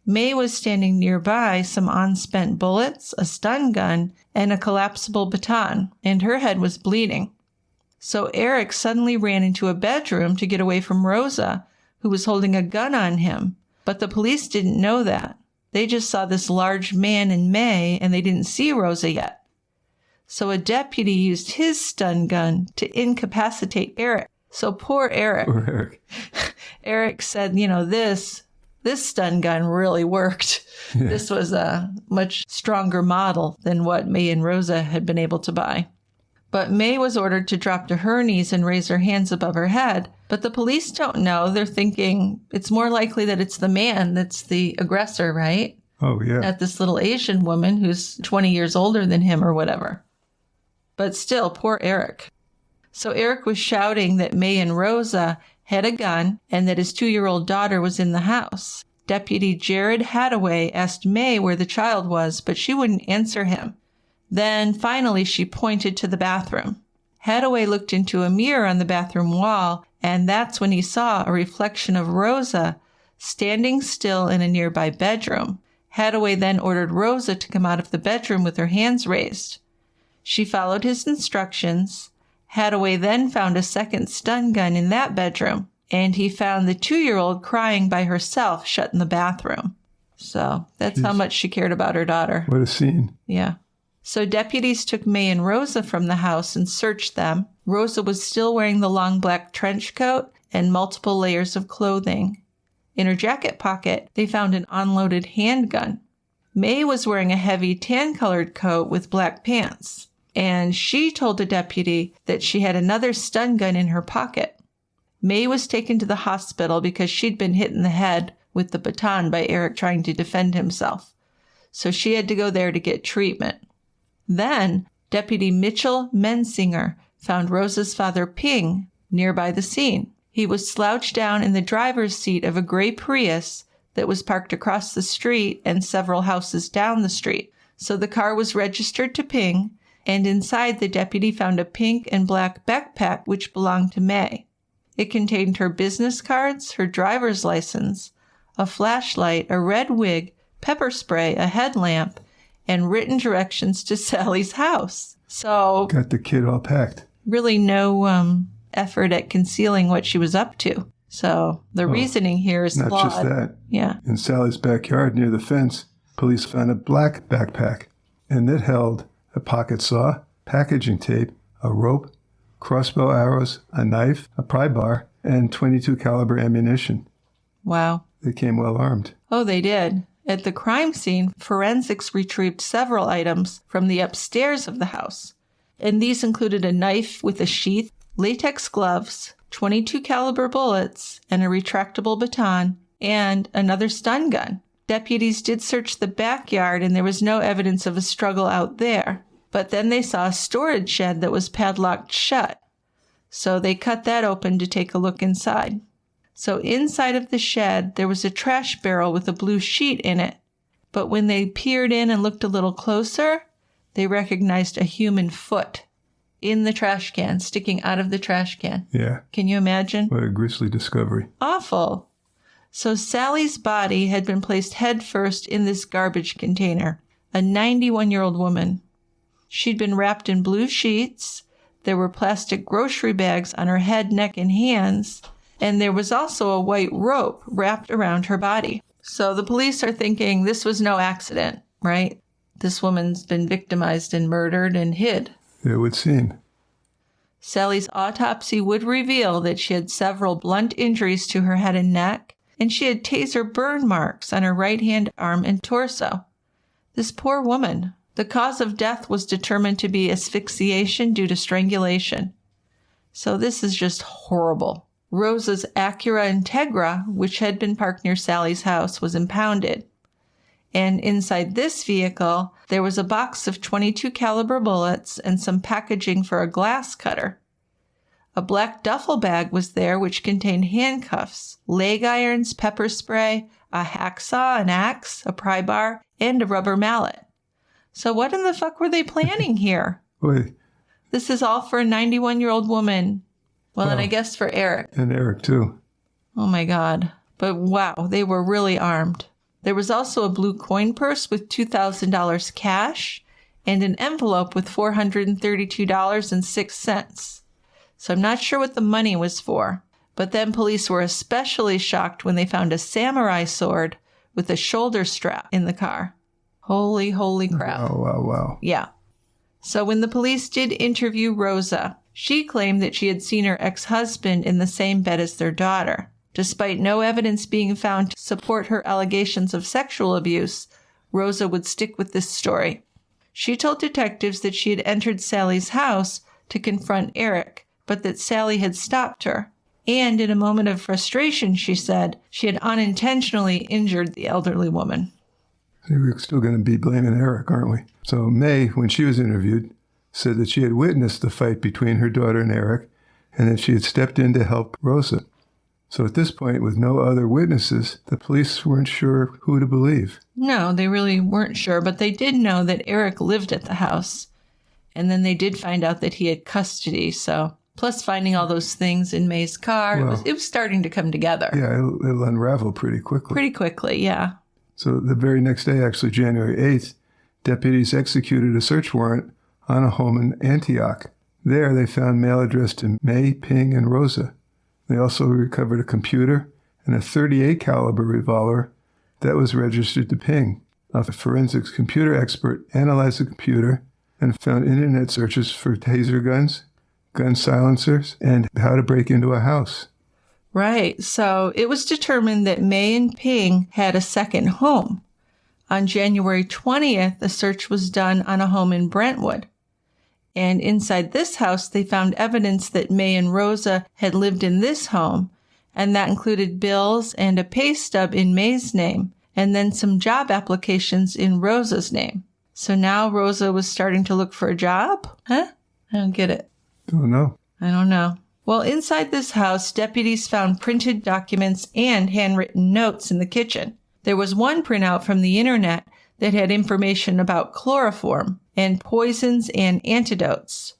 May was standing nearby, some unspent bullets, a stun gun, and a collapsible baton, and her head was bleeding. So Eric suddenly ran into a bedroom to get away from Rosa, who was holding a gun on him. But the police didn't know that. They just saw this large man in May, and they didn't see Rosa yet. So a deputy used his stun gun to incapacitate Eric. So poor Eric. Poor Eric. Eric said, this stun gun really worked. Yeah. This was a much stronger model than what May and Rosa had been able to buy. But May was ordered to drop to her knees and raise her hands above her head. But the police don't know. They're thinking it's more likely that it's the man that's the aggressor, right? Oh, yeah. Not this little Asian woman who's 20 years older than him or whatever. But still, poor Eric. So Eric was shouting that May and Rosa had a gun and that his 2-year-old daughter was in the house. Deputy Jared Hadaway asked May where the child was, but she wouldn't answer him. Then finally she pointed to the bathroom. Hadaway looked into a mirror on the bathroom wall, and that's when he saw a reflection of Rosa standing still in a nearby bedroom. Hadaway then ordered Rosa to come out of the bedroom with her hands raised. She followed his instructions. Hadaway then found a second stun gun in that bedroom, and he found the 2-year-old crying by herself shut in the bathroom. So that's how much she cared about her daughter. What a scene. Yeah. So deputies took May and Rosa from the house and searched them. Rosa was still wearing the long black trench coat and multiple layers of clothing. In her jacket pocket, they found an unloaded handgun. May was wearing a heavy tan-colored coat with black pants, and she told a deputy that she had another stun gun in her pocket. May was taken to the hospital because she'd been hit in the head with the baton by Eric trying to defend himself. So she had to go there to get treatment. Then, Deputy Mitchell Mensinger found Rosa's father Ping nearby the scene. He was slouched down in the driver's seat of a gray Prius that was parked across the street and several houses down the street. So the car was registered to Ping, and inside the deputy found a pink and black backpack which belonged to May. It contained her business cards, her driver's license, a flashlight, a red wig, pepper spray, a headlamp, and written directions to Sally's house. So Got the kid all packed. really no effort at concealing what she was up to. So the reasoning here is Not flawed. just that. Yeah. In Sally's backyard near the fence, police found a black backpack, and it held a pocket saw, packaging tape, a rope, crossbow arrows, a knife, a pry bar, and .22 caliber ammunition. Wow. They came well armed. Oh, they did. At the crime scene, forensics retrieved several items from the upstairs of the house. And these included a knife with a sheath, latex gloves, .22 caliber bullets, and a retractable baton, and another stun gun. Deputies did search the backyard, and there was no evidence of a struggle out there. But then they saw a storage shed that was padlocked shut. So they cut that open to take a look inside. So inside of the shed, there was a trash barrel with a blue sheet in it. But when they peered in and looked a little closer, they recognized a human foot in the trash can, sticking out of the trash can. Yeah. Can you imagine? What a grisly discovery. Awful. So Sally's body had been placed head first in this garbage container, a 91-year-old woman. She'd been wrapped in blue sheets. There were plastic grocery bags on her head, neck, and hands. And there was also a white rope wrapped around her body. So the police are thinking this was no accident, right? This woman's been victimized and murdered and hid. It would seem. Sally's autopsy would reveal that she had several blunt injuries to her head and neck, and she had taser burn marks on her right hand, arm, and torso. This poor woman. The cause of death was determined to be asphyxiation due to strangulation. So this is just horrible. Rosa's Acura Integra, which had been parked near Sally's house, was impounded. And inside this vehicle, there was a box of .22 caliber bullets and some packaging for a glass cutter. A black duffel bag was there which contained handcuffs, leg irons, pepper spray, a hacksaw, an axe, a pry bar, and a rubber mallet. So what in the fuck were they planning here? Wait. This is all for a 91-year-old woman. Well, and I guess for Eric. And Eric, too. Oh, my God. But wow, they were really armed. There was also a blue coin purse with $2,000 cash and an envelope with $432.06. So I'm not sure what the money was for. But then police were especially shocked when they found a samurai sword with a shoulder strap in the car. Holy crap. Wow. Yeah. So when the police did interview Rosa, she claimed that she had seen her ex-husband in the same bed as their daughter. Despite no evidence being found to support her allegations of sexual abuse, Rosa would stick with this story. She told detectives that she had entered Sally's house to confront Eric, but that Sally had stopped her. And in a moment of frustration, she said she had unintentionally injured the elderly woman. We're still going to be blaming Eric, aren't we? So May, when she was interviewed, said that she had witnessed the fight between her daughter and Eric, and that she had stepped in to help Rosa. So at this point, with no other witnesses, the police weren't sure who to believe. No, they really weren't sure, but they did know that Eric lived at the house. And then they did find out that he had custody, so... Plus finding all those things in May's car, Well, it was starting to come together. Yeah, it'll unravel pretty quickly. Pretty quickly, yeah. So the very next day, actually January 8th, deputies executed a search warrant on a home in Antioch. There, they found mail addressed to May, Ping, and Rosa. They also recovered a computer and a .38 caliber revolver That was registered to ping. A forensics computer expert analyzed the computer and found internet searches for taser guns, gun silencers, and how to break into a house. Right. So it was determined that May and Ping had a second home. On January 20th, a search was done on a home in Brentwood. And inside this house, they found evidence that May and Rosa had lived in this home, and that included bills and a pay stub in May's name, and then some job applications in Rosa's name. So now Rosa was starting to look for a job? Huh? I don't get it. Don't know. I don't know. Well, inside this house, deputies found printed documents and handwritten notes in the kitchen. There was one printout from the internet that had information about chloroform and poisons and antidotes.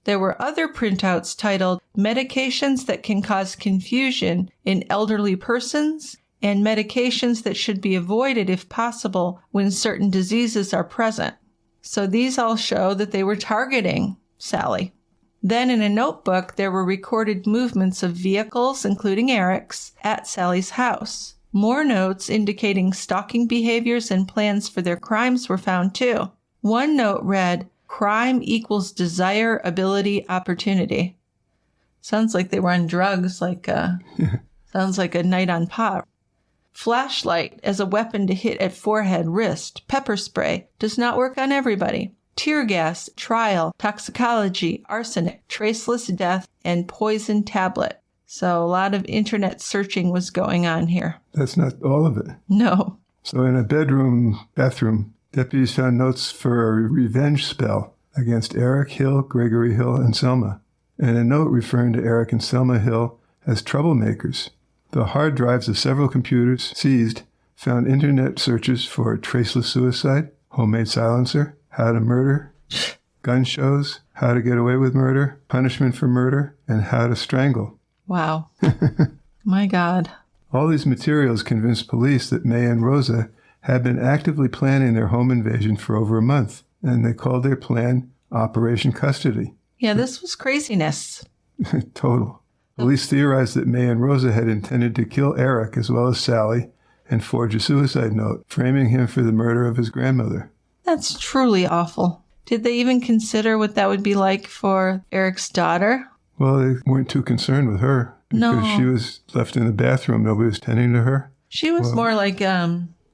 There were other printouts titled Medications That Can Cause Confusion in Elderly Persons and Medications That Should Be Avoided if Possible when Certain Diseases Are Present. So these all show that they were targeting Sally. Then in a notebook, there were recorded movements of vehicles, including Eric's, at Sally's house. More notes indicating stalking behaviors and plans for their crimes were found too. One note read, "Crime equals desire, ability, opportunity." Sounds like they were on drugs, sounds like a night on pot. Flashlight as a weapon to hit at forehead, wrist. Pepper spray does not work on everybody. Tear gas, trial, toxicology, arsenic, traceless death, and poison tablet. So a lot of internet searching was going on here. That's not all of it. No. So in a bathroom, deputies found notes for a revenge spell against Eric Hill, Gregory Hill, and Selma, and a note referring to Eric and Selma Hill as troublemakers. The hard drives of several computers seized found internet searches for traceless suicide, homemade silencer, how to murder, gun shows, how to get away with murder, punishment for murder, and how to strangle. Wow. My God. All these materials convinced police that May and Rosa had been actively planning their home invasion for over a month, and they called their plan Operation Custody. Yeah, this was craziness. Total. Police theorized that May and Rosa had intended to kill Eric as well as Sally and forge a suicide note, framing him for the murder of his grandmother. That's truly awful. Did they even consider what that would be like for Eric's daughter? Well, they weren't too concerned with her because she was left in the bathroom. Nobody was tending to her. She was more like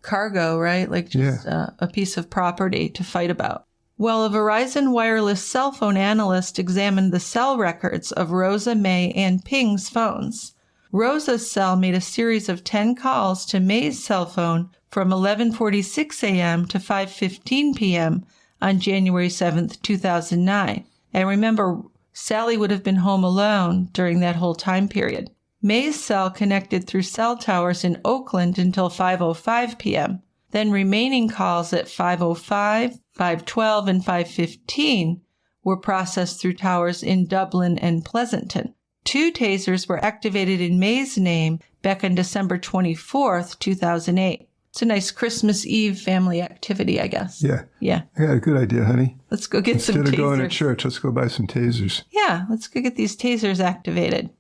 cargo, right? Like just a piece of property to fight about. Well, a Verizon wireless cell phone analyst examined the cell records of Rosa, May, and Ping's phones. Rosa's cell made a series of 10 calls to May's cell phone from 11:46 a.m. to 5:15 p.m. on January 7th, 2009. And remember, Sally would have been home alone during that whole time period. May's cell connected through cell towers in Oakland until 5:05 p.m. Then remaining calls at 5:05, 5:12, and 5:15 were processed through towers in Dublin and Pleasanton. 2 tasers were activated in May's name back on December 24th, 2008. It's a nice Christmas Eve family activity, I guess. Yeah. Yeah. I got a good idea, honey. Let's go get some tasers. Instead of going to church, let's go buy some tasers. Yeah, let's go get these tasers activated.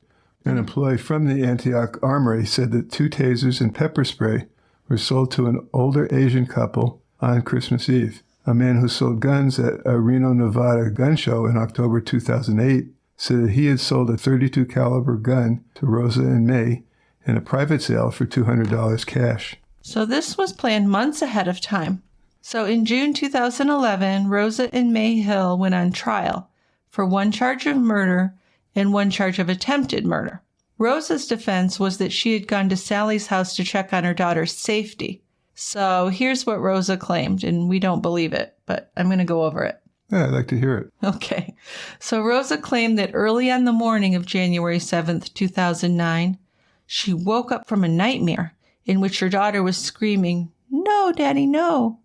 An employee from the Antioch Armory said that 2 tasers and pepper spray were sold to an older Asian couple on Christmas Eve. A man who sold guns at a Reno, Nevada gun show in October 2008 said that he had sold a .32 caliber gun to Rosa and May in a private sale for $200 cash. So this was planned months ahead of time. So in June 2011, Rosa and May Hill went on trial for 1 charge of murder and 1 charge of attempted murder. Rosa's defense was that she had gone to Sally's house to check on her daughter's safety. So here's what Rosa claimed, and we don't believe it, but I'm going to go over it. Yeah, I'd like to hear it. Okay. So Rosa claimed that early on the morning of January 7th, 2009, she woke up from a nightmare in which her daughter was screaming, "No, Daddy, no."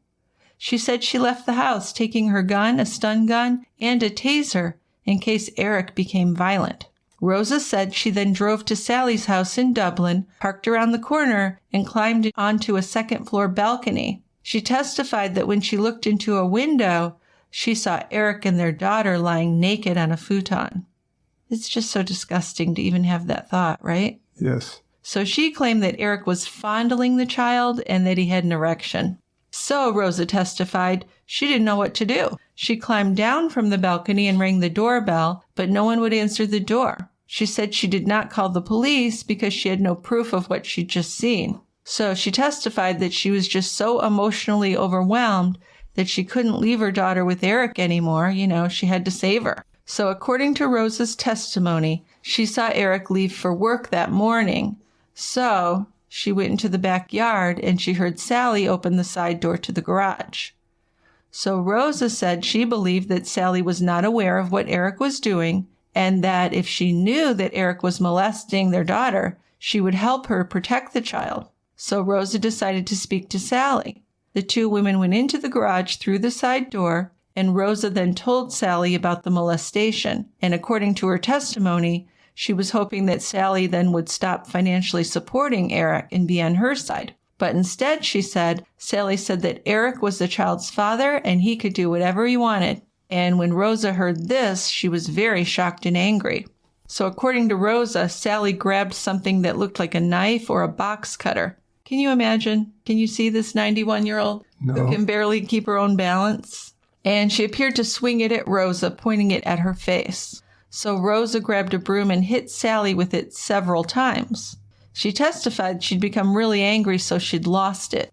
She said she left the house taking her gun, a stun gun, and a taser in case Eric became violent. Rosa said she then drove to Sally's house in Dublin, parked around the corner, and climbed onto a second-floor balcony. She testified that when she looked into a window, she saw Eric and their daughter lying naked on a futon. It's just so disgusting to even have that thought, right? Yes. So she claimed that Eric was fondling the child and that he had an erection. So Rosa testified she didn't know what to do. She climbed down from the balcony and rang the doorbell, but no one would answer the door. She said she did not call the police because she had no proof of what she'd just seen. So she testified that she was just so emotionally overwhelmed that she couldn't leave her daughter with Eric anymore. She had to save her. So according to Rosa's testimony, she saw Eric leave for work that morning. So she went into the backyard and she heard Sally open the side door to the garage. So Rosa said she believed that Sally was not aware of what Eric was doing, and that if she knew that Eric was molesting their daughter, she would help her protect the child. So Rosa decided to speak to Sally. The two women went into the garage through the side door, and Rosa then told Sally about the molestation. And according to her testimony, she was hoping that Sally then would stop financially supporting Eric and be on her side. But instead, she said, Sally said that Eric was the child's father and he could do whatever he wanted. And when Rosa heard this, she was very shocked and angry. So according to Rosa, Sally grabbed something that looked like a knife or a box cutter. Can you imagine? Can you see this 91-year-old who can barely keep her own balance? And she appeared to swing it at Rosa, pointing it at her face. So Rosa grabbed a broom and hit Sally with it several times. She testified she'd become really angry, so she'd lost it.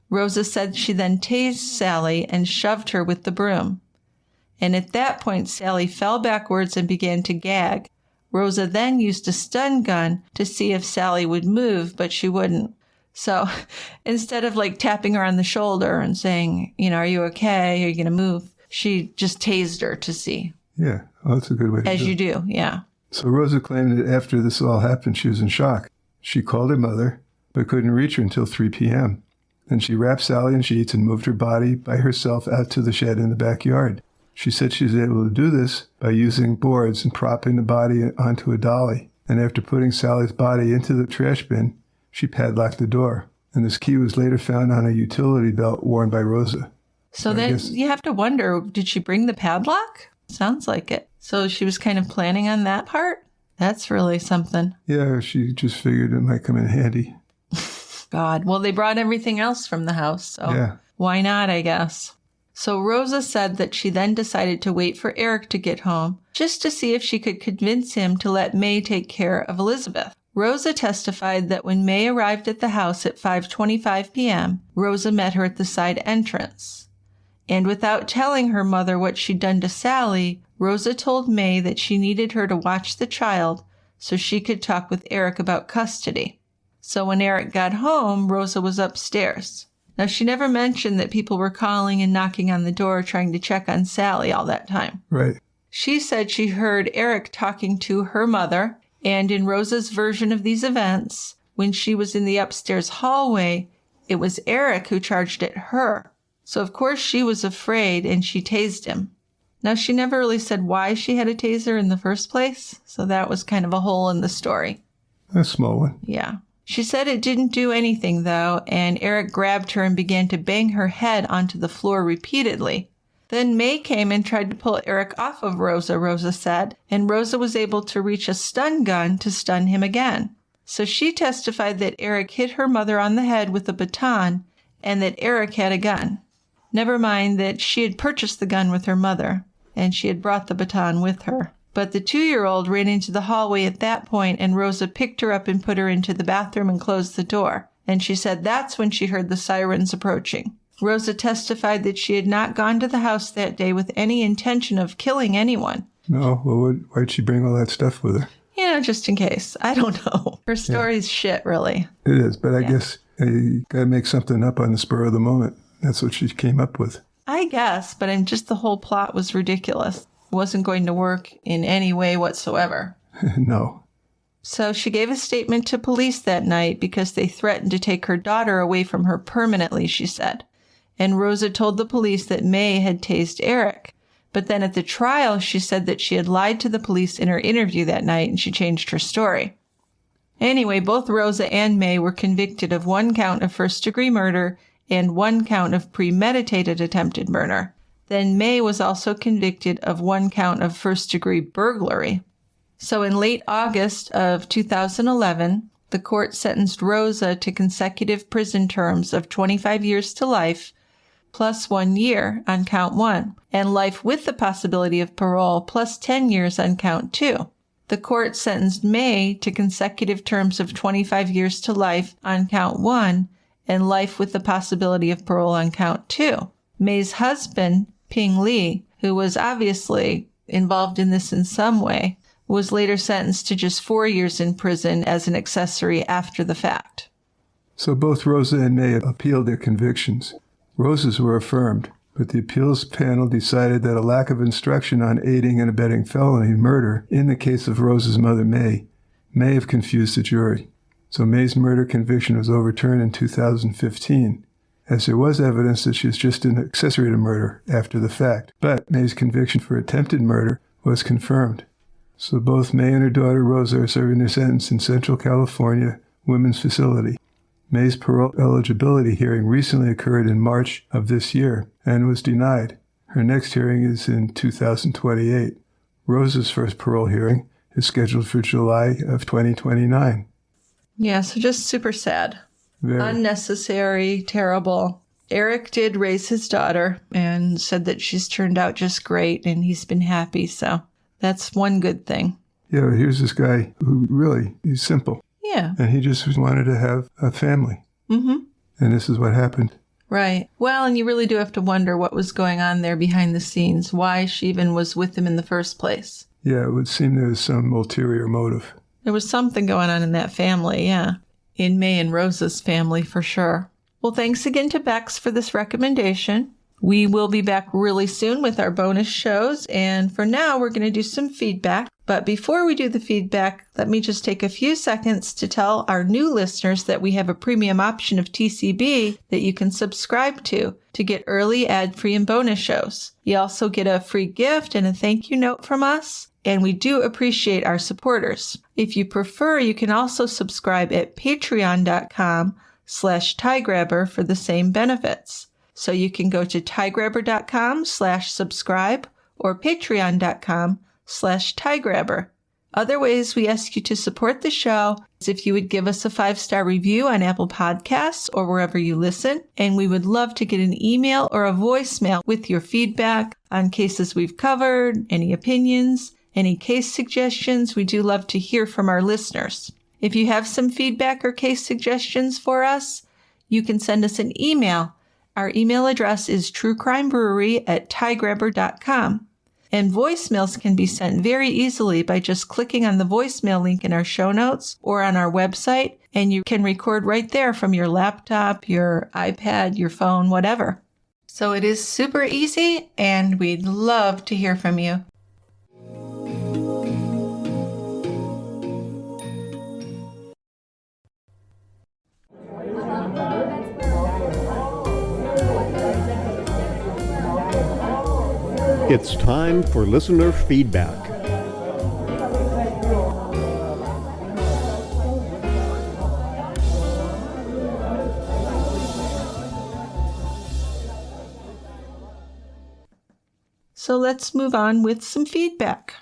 Rosa said she then tased Sally and shoved her with the broom. And at that point, Sally fell backwards and began to gag. Rosa then used a stun gun to see if Sally would move, but she wouldn't. So instead of tapping her on the shoulder and saying, are you okay? Are you going to move? She just tased her to see. Yeah, well, that's a good way to do it. As you do, yeah. So Rosa claimed that after this all happened, she was in shock. She called her mother, but couldn't reach her until 3 p.m. Then she wrapped Sally in sheets and moved her body by herself out to the shed in the backyard. She said she was able to do this by using boards and propping the body onto a dolly. And after putting Sally's body into the trash bin, she padlocked the door. And this key was later found on a utility belt worn by Rosa. So then you have to wonder, did she bring the padlock? Sounds like it. So she was kind of planning on that part? That's really something. Yeah, she just figured it might come in handy. God. Well, they brought everything else from the house, so yeah. Why not, I guess. So Rosa said that she then decided to wait for Eric to get home just to see if she could convince him to let May take care of Elizabeth. Rosa testified that when May arrived at the house at 5:25 p.m., Rosa met her at the side entrance. And without telling her mother what she'd done to Sally, Rosa told May that she needed her to watch the child so she could talk with Eric about custody. So when Eric got home, Rosa was upstairs. Now, she never mentioned that people were calling and knocking on the door trying to check on Sally all that time. Right. She said she heard Eric talking to her mother, and in Rosa's version of these events, when she was in the upstairs hallway, it was Eric who charged at her. So, of course, she was afraid, and she tased him. Now, she never really said why she had a taser in the first place, so that was kind of a hole in the story. A small one. Yeah. She said it didn't do anything, though, and Eric grabbed her and began to bang her head onto the floor repeatedly. Then May came and tried to pull Eric off of Rosa, Rosa said, and Rosa was able to reach a stun gun to stun him again. So she testified that Eric hit her mother on the head with a baton and that Eric had a gun. Never mind that she had purchased the gun with her mother, and she had brought the baton with her. But the 2-year-old ran into the hallway at that point, and Rosa picked her up and put her into the bathroom and closed the door. And she said that's when she heard the sirens approaching. Rosa testified that she had not gone to the house that day with any intention of killing anyone. No, well, why'd she bring all that stuff with her? Just in case. I don't know. Her story's shit, really. It is, but I guess you got to make something up on the spur of the moment. That's what she came up with. I guess, but the whole plot was ridiculous. It wasn't going to work in any way whatsoever. No. So she gave a statement to police that night because they threatened to take her daughter away from her permanently, she said. And Rosa told the police that May had tased Eric. But then at the trial, she said that she had lied to the police in her interview that night, and she changed her story. Anyway, both Rosa and May were convicted of 1 count of first-degree murder and 1 count of premeditated attempted murder. Then May was also convicted of 1 count of first-degree burglary. So in late August of 2011, the court sentenced Rosa to consecutive prison terms of 25 years to life, plus 1 year on count 1, and life with the possibility of parole plus 10 years on count 2. The court sentenced May to consecutive terms of 25 years to life on count 1 and life with the possibility of parole on count 2. May's husband, Ping Li, who was obviously involved in this in some way, was later sentenced to just 4 years in prison as an accessory after the fact. So both Rosa and May appealed their convictions. Rosa's were affirmed, but the appeals panel decided that a lack of instruction on aiding and abetting felony murder in the case of Rosa's mother may have confused the jury. So May's murder conviction was overturned in 2015, as there was evidence that she was just an accessory to murder after the fact. But May's conviction for attempted murder was confirmed. So both May and her daughter Rosa are serving their sentence in Central California Women's Facility. May's parole eligibility hearing recently occurred in March of this year and was denied. Her next hearing is in 2028. Rosa's first parole hearing is scheduled for July of 2029. Yeah, so just super sad. Very. Unnecessary, terrible. Eric did raise his daughter and said that she's turned out just great and he's been happy, so that's one good thing. Yeah, here's this guy who really, he's simple. Yeah. And he just wanted to have a family. Mm-hmm. And this is what happened. Right. Well, and you really do have to wonder what was going on there behind the scenes, why she even was with him in the first place. Yeah, it would seem there was some ulterior motive. There was something going on in that family, yeah. In May and Rosa's family, for sure. Well, thanks again to Bex for this recommendation. We will be back really soon with our bonus shows, and for now, we're going to do some feedback. But before we do the feedback, let me just take a few seconds to tell our new listeners that we have a premium option of TCB that you can subscribe to get early, ad-free, and bonus shows. You also get a free gift and a thank you note from us, and we do appreciate our supporters. If you prefer, you can also subscribe at patreon.com/tiegrabber for the same benefits. So you can go to tiegrabber.com/subscribe or patreon.com/tiegrabber. Other ways we ask you to support the show is if you would give us a 5-star review on Apple Podcasts or wherever you listen, and we would love to get an email or a voicemail with your feedback on cases we've covered, any opinions, any case suggestions. We do love to hear from our listeners. If you have some feedback or case suggestions for us, you can send us an email. Our email address is truecrimebrewery@tiegrabber.com. And voicemails can be sent very easily by just clicking on the voicemail link in our show notes or on our website, and you can record right there from your laptop, your iPad, your phone, whatever. So it is super easy, and we'd love to hear from you. It's time for listener feedback. So let's move on with some feedback.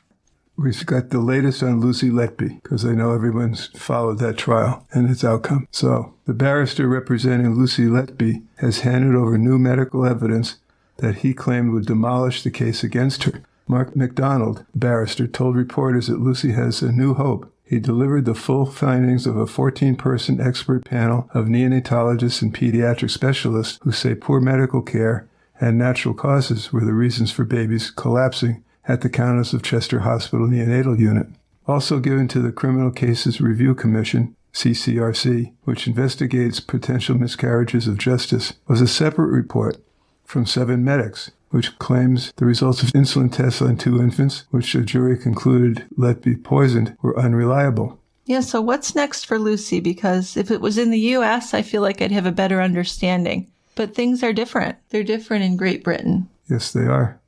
We've got the latest on Lucy Letby, because I know everyone's followed that trial and its outcome. So the barrister representing Lucy Letby has handed over new medical evidence that he claimed would demolish the case against her. Mark McDonald, barrister, told reporters that Lucy has a new hope. He delivered the full findings of a 14-person expert panel of neonatologists and pediatric specialists who say poor medical care and natural causes were the reasons for babies collapsing at the Countess of Chester Hospital neonatal unit. Also given to the Criminal Cases Review Commission, CCRC, which investigates potential miscarriages of justice, was a separate report from 7 medics, which claims the results of insulin tests on 2 infants, which the jury concluded Letby poisoned, were unreliable. Yeah, so what's next for Lucy? Because if it was in the U.S., I feel like I'd have a better understanding. But things are different. They're different in Great Britain. Yes, they are.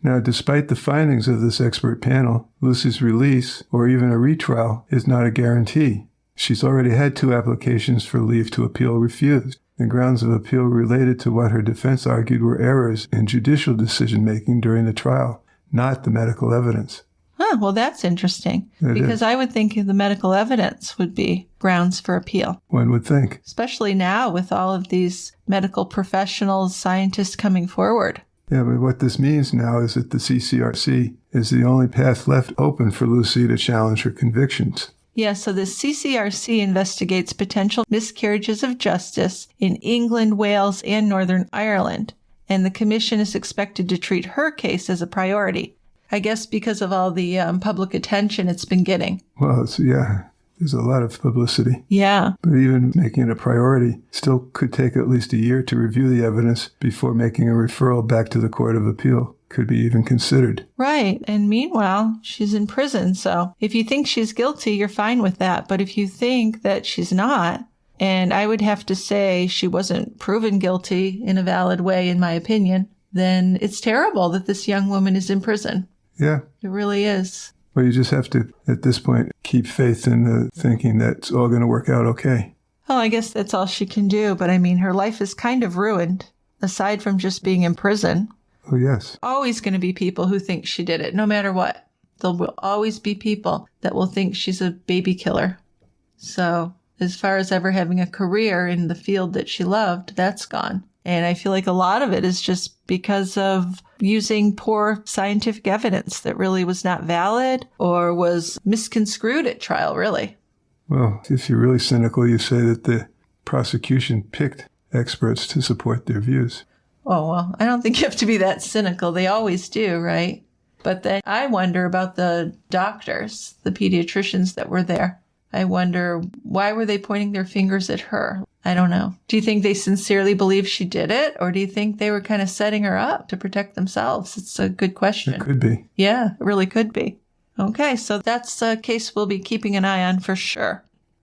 Now, despite the findings of this expert panel, Lucy's release, or even a retrial, is not a guarantee. She's already had 2 applications for leave to appeal refused. The grounds of appeal related to what her defense argued were errors in judicial decision-making during the trial, not the medical evidence. Huh, well, that's interesting. Because I would think the medical evidence would be grounds for appeal. One would think. Especially now with all of these medical professionals, scientists coming forward. Yeah, but what this means now is that the CCRC is the only path left open for Lucy to challenge her convictions. Yeah, so the CCRC investigates potential miscarriages of justice in England, Wales, and Northern Ireland. And the commission is expected to treat her case as a priority. I guess because of all the public attention it's been getting. Well, there's a lot of publicity. Yeah. But even making it a priority still could take at least a year to review the evidence before making a referral back to the Court of Appeal. Could be even considered. Right. And meanwhile, she's in prison. So if you think she's guilty, you're fine with that. But if you think that she's not, and I would have to say she wasn't proven guilty in a valid way, in my opinion, then it's terrible that this young woman is in prison. Yeah. It really is. Well, you just have to, at this point, keep faith in the thinking that it's all going to work out okay. Well, I guess that's all she can do. But I mean, her life is kind of ruined, aside from just being in prison. Oh, yes. Always going to be people who think she did it, no matter what. There will always be people that will think she's a baby killer. So as far as ever having a career in the field that she loved, that's gone. And I feel like a lot of it is just because of using poor scientific evidence that really was not valid or was misconstrued at trial, really. Well, if you're really cynical, you say that the prosecution picked experts to support their views. Oh, well, I don't think you have to be that cynical. They always do, right? But then I wonder about the doctors, the pediatricians that were there. I wonder, why were they pointing their fingers at her? I don't know. Do you think they sincerely believe she did it? Or do you think they were kind of setting her up to protect themselves? It's a good question. It could be. Yeah, it really could be. Okay, so that's a case we'll be keeping an eye on for sure.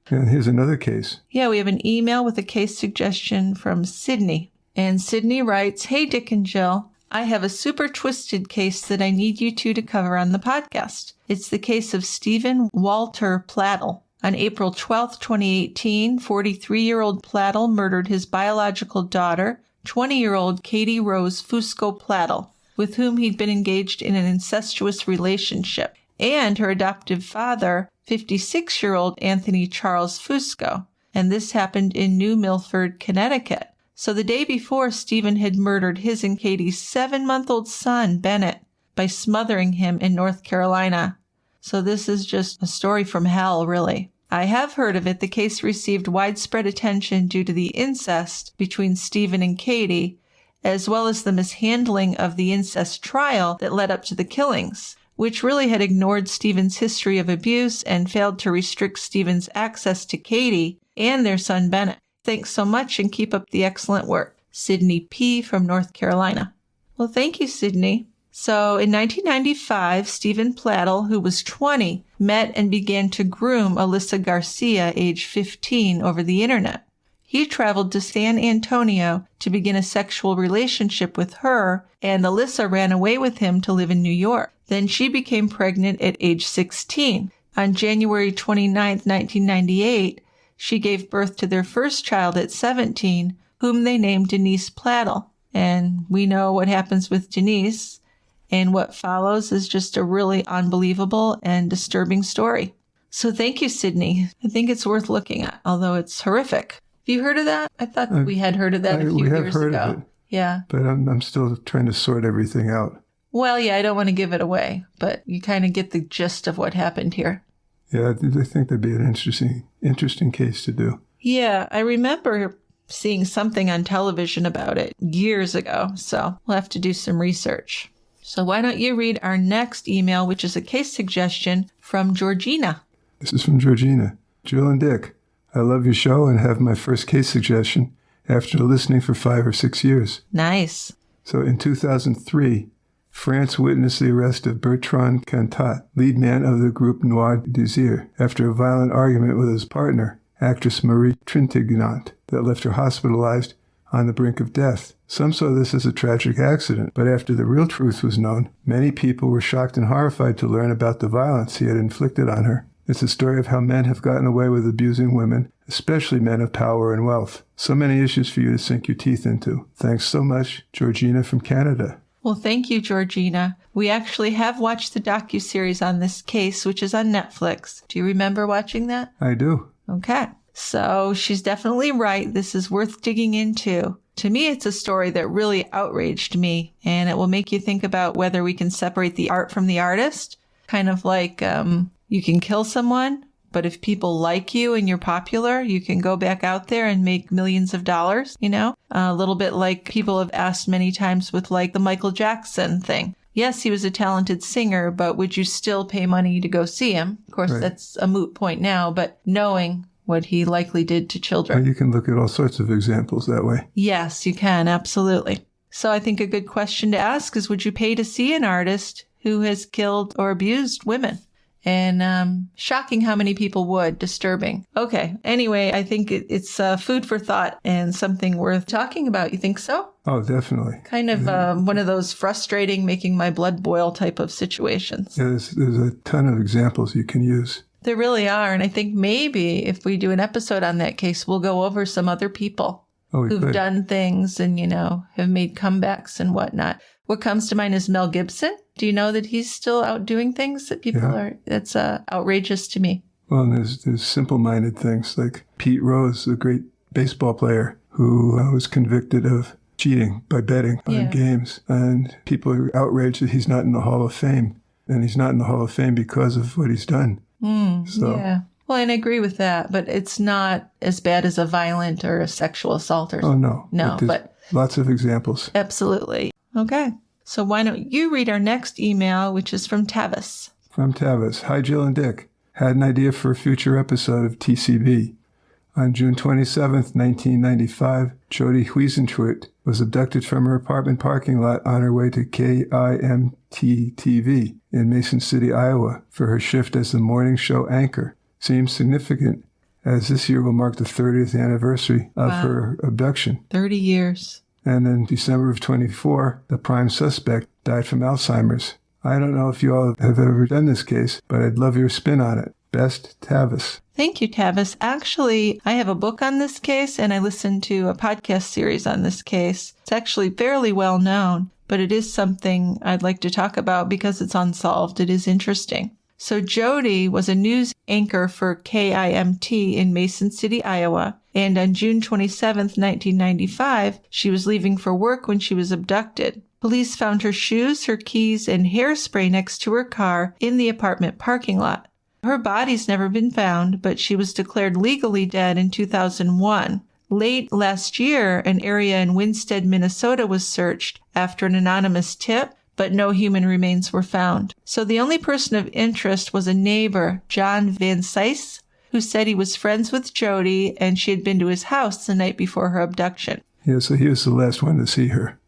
And here's another case. Yeah, we have an email with a case suggestion from Sydney. And Sydney writes, "Hey, Dick and Jill, I have a super twisted case that I need you two to cover on the podcast. It's the case of Stephen Walter Plattle. On April 12, 2018, 43-year-old Plattle murdered his biological daughter, 20-year-old Katie Rose Fusco Plattle, with whom he'd been engaged in an incestuous relationship, and her adoptive father, 56-year-old Anthony Charles Fusco. And this happened in New Milford, Connecticut. So the day before, Stephen had murdered his and Katie's 7-month-old son, Bennett, by smothering him in North Carolina. So this is just a story from hell, really. I have heard of it. The case received widespread attention due to the incest between Stephen and Katie, as well as the mishandling of the incest trial that led up to the killings, which really had ignored Stephen's history of abuse and failed to restrict Stephen's access to Katie and their son, Bennett. Thanks so much and keep up the excellent work. Sydney P. from North Carolina." Well, thank you, Sydney. So in 1995, Stephen Plattle, who was 20, met and began to groom Alyssa Garcia, age 15, over the internet. He traveled to San Antonio to begin a sexual relationship with her, and Alyssa ran away with him to live in New York. Then she became pregnant at age 16. On January 29, 1998, she gave birth to their first child at 17, whom they named Denise Plattle. And we know what happens with Denise, and what follows is just a really unbelievable and disturbing story. So thank you, Sydney. I think it's worth looking at, although it's horrific. Have you heard of that? I thought we had heard of that a few years ago. We have heard of it. Yeah. But I'm still trying to sort everything out. Well, yeah, I don't want to give it away, but you kind of get the gist of what happened here. Yeah, I think that'd be an interesting case to do. Yeah, I remember seeing something on television about it years ago, so we'll have to do some research. So why don't you read our next email, which is a case suggestion from Georgina. This is from Georgina. "Jill and Dick, I love your show and have my first case suggestion after listening for 5 or 6 years. Nice. So in 2003, France witnessed the arrest of Bertrand Cantat, lead man of the group Noir Désir, after a violent argument with his partner, actress Marie Trintignant, that left her hospitalized on the brink of death. Some saw this as a tragic accident, but after the real truth was known, many people were shocked and horrified to learn about the violence he had inflicted on her. It's a story of how men have gotten away with abusing women, especially men of power and wealth. So many issues for you to sink your teeth into. Thanks so much, Georgina from Canada." Well, thank you, Georgina. We actually have watched the docuseries on this case, which is on Netflix. Do you remember watching that? I do. Okay. So she's definitely right. This is worth digging into. To me, it's a story that really outraged me, and it will make you think about whether we can separate the art from the artist. Kind of like you can kill someone, but if people like you and you're popular, you can go back out there and make millions of dollars, you know? A little bit like people have asked many times with like the Michael Jackson thing. Yes, he was a talented singer, but would you still pay money to go see him? Of course, Right. That's a moot point now, but knowing what he likely did to children. And you can look at all sorts of examples that way. Yes, you can. Absolutely. So I think a good question to ask is, would you pay to see an artist who has killed or abused women? And shocking how many people would. Disturbing. Okay. Anyway, I think it's food for thought and something worth talking about. You think so? Oh, definitely. Kind of one of those frustrating, making my blood boil type of situations. Yeah, there's a ton of examples you can use. There really are. And I think maybe if we do an episode on that case, we'll go over some other people Oh, we who've could. done things and, you know, have made comebacks and whatnot. What comes to mind is Mel Gibson. Do you know that he's still out doing things that people are, that's outrageous to me. Well, and there's simple-minded things like Pete Rose, a great baseball player who was convicted of cheating by betting on games. And people are outraged that he's not in the Hall of Fame. And he's not in the Hall of Fame because of what he's done. Yeah. Well, and I agree with that, but it's not as bad as a violent or a sexual assault or Oh, something. no. No, there's but lots of examples. absolutely. Okay. So why don't you read our next email, which is from Tavis. From Tavis. Hi, Jill and Dick. Had an idea for a future episode of TCB. On June 27th, 1995, Jody Huisentruit was abducted from her apartment parking lot on her way to KIMT-TV in Mason City, Iowa, for her shift as the morning show anchor. Seems significant, as this year will mark the 30th anniversary of her abduction. 30 years. And in December of 24, the prime suspect died from Alzheimer's. I don't know if you all have ever done this case, but I'd love your spin on it. Best, Tavis. Thank you, Tavis. Actually, I have a book on this case, and I listened to a podcast series on this case. It's actually fairly well known, but it is something I'd like to talk about because it's unsolved. It is interesting. So Jody was a news anchor for KIMT in Mason City, Iowa, and on June 27th, 1995, she was leaving for work when she was abducted. Police found her shoes, her keys, and hairspray next to her car in the apartment parking lot. Her body's never been found, but she was declared legally dead in 2001. Late last year, an area in Winstead, Minnesota was searched after an anonymous tip, but no human remains were found. So the only person of interest was a neighbor, John Van Cise, who said he was friends with Jody and she had been to his house the night before her abduction. Yeah, so he was the last one to see her.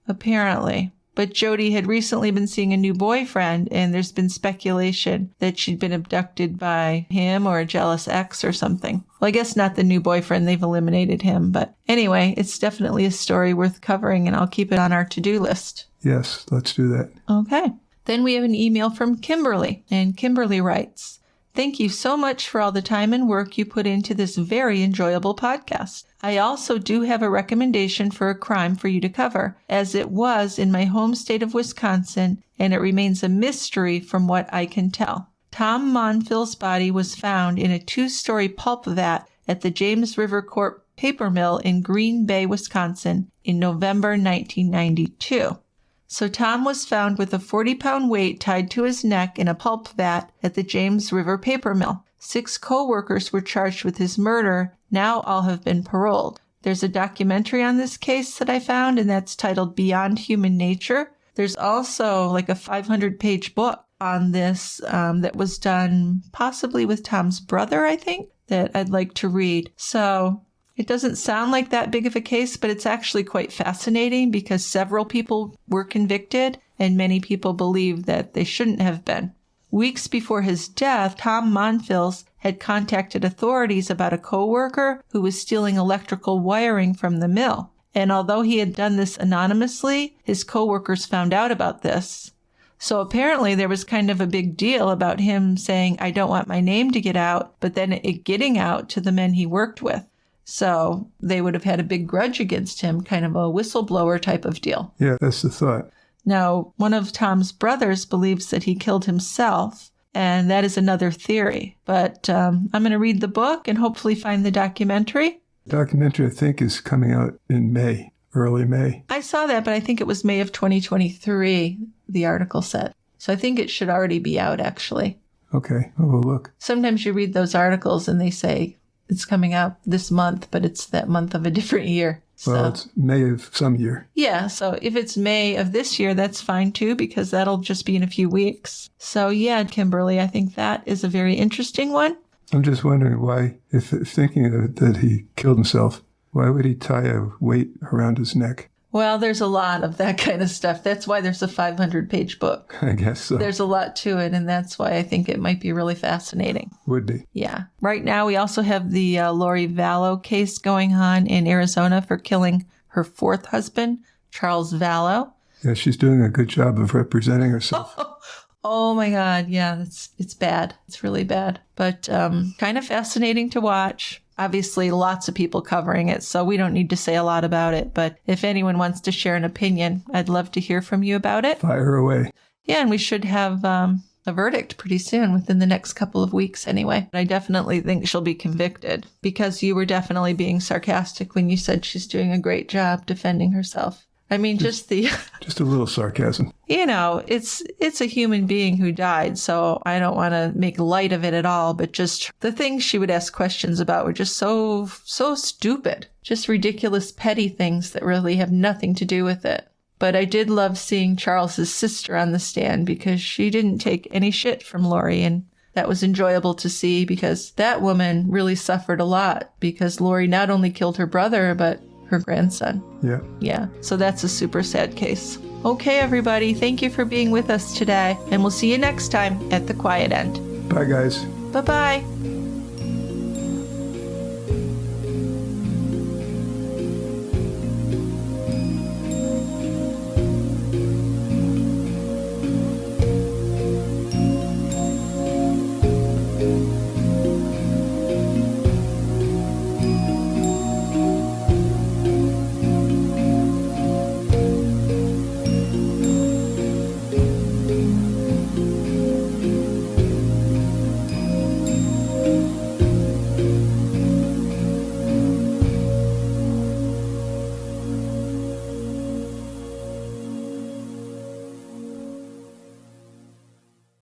Apparently. But Jody had recently been seeing a new boyfriend, and there's been speculation that she'd been abducted by him or a jealous ex or something. Well, I guess not the new boyfriend. They've eliminated him. But anyway, it's definitely a story worth covering, and I'll keep it on our to-do list. Yes, let's do that. Okay. Then we have an email from Kimberly, and Kimberly writes, "Thank you so much for all the time and work you put into this very enjoyable podcast. I also do have a recommendation for a crime for you to cover, as it was in my home state of Wisconsin, and it remains a mystery from what I can tell. Tom Monfil's body was found in a 2-story pulp vat at the James River Corp paper mill in Green Bay, Wisconsin in November 1992. So Tom was found with a 40-pound weight tied to his neck in a pulp vat at the James River paper mill. 6 co-workers were charged with his murder. Now all have been paroled. There's a documentary on this case that I found, and that's titled Beyond Human Nature. There's also like a 500-page book on this that was done possibly with Tom's brother, I think, that I'd like to read. So it doesn't sound like that big of a case, but it's actually quite fascinating because several people were convicted and many people believe that they shouldn't have been. Weeks before his death, Tom Monfils had contacted authorities about a coworker who was stealing electrical wiring from the mill. And although he had done this anonymously, his coworkers found out about this. So apparently there was kind of a big deal about him saying, "I don't want my name to get out," but then it getting out to the men he worked with. So they would have had a big grudge against him, kind of a whistleblower type of deal. Yeah, that's the thought. Now, one of Tom's brothers believes that he killed himself, and that is another theory. But I'm going to read the book and hopefully find the documentary. The documentary, I think, is coming out in May, early May. I saw that, but I think it was May of 2023, the article said. So I think it should already be out, actually. Okay, we'll look. Sometimes you read those articles and they say it's coming out this month, but it's that month of a different year. Well, it's May of some year. Yeah, so if it's May of this year, that's fine too, because that'll just be in a few weeks. So yeah, Kimberly, I think that is a very interesting one. I'm just wondering why, if thinking that he killed himself, why would he tie a weight around his neck? Well, there's a lot of that kind of stuff. That's why there's a 500-page book. I guess so. There's a lot to it, and that's why I think it might be really fascinating. Would be. Yeah. Right now, we also have the Lori Vallow case going on in Arizona for killing her fourth husband, Charles Vallow. Yeah, she's doing a good job of representing herself. Oh my God. Yeah, it's bad. It's really bad. But kind of fascinating to watch. Obviously, lots of people covering it, so we don't need to say a lot about it. But if anyone wants to share an opinion, I'd love to hear from you about it. Fire away. Yeah, and we should have a verdict pretty soon, within the next couple of weeks anyway. I definitely think she'll be convicted, because you were definitely being sarcastic when you said she's doing a great job defending herself. I mean, just a little sarcasm. You know, it's a human being who died, so I don't want to make light of it at all, but just the things she would ask questions about were just so stupid. Just ridiculous, petty things that really have nothing to do with it. But I did love seeing Charles's sister on the stand, because she didn't take any shit from Lori, and that was enjoyable to see, because that woman really suffered a lot, because Lori not only killed her brother, but her grandson. Yeah. Yeah. So that's a super sad case. Okay, everybody. Thank you for being with us today. And we'll see you next time at The Quiet End. Bye, guys. Bye-bye.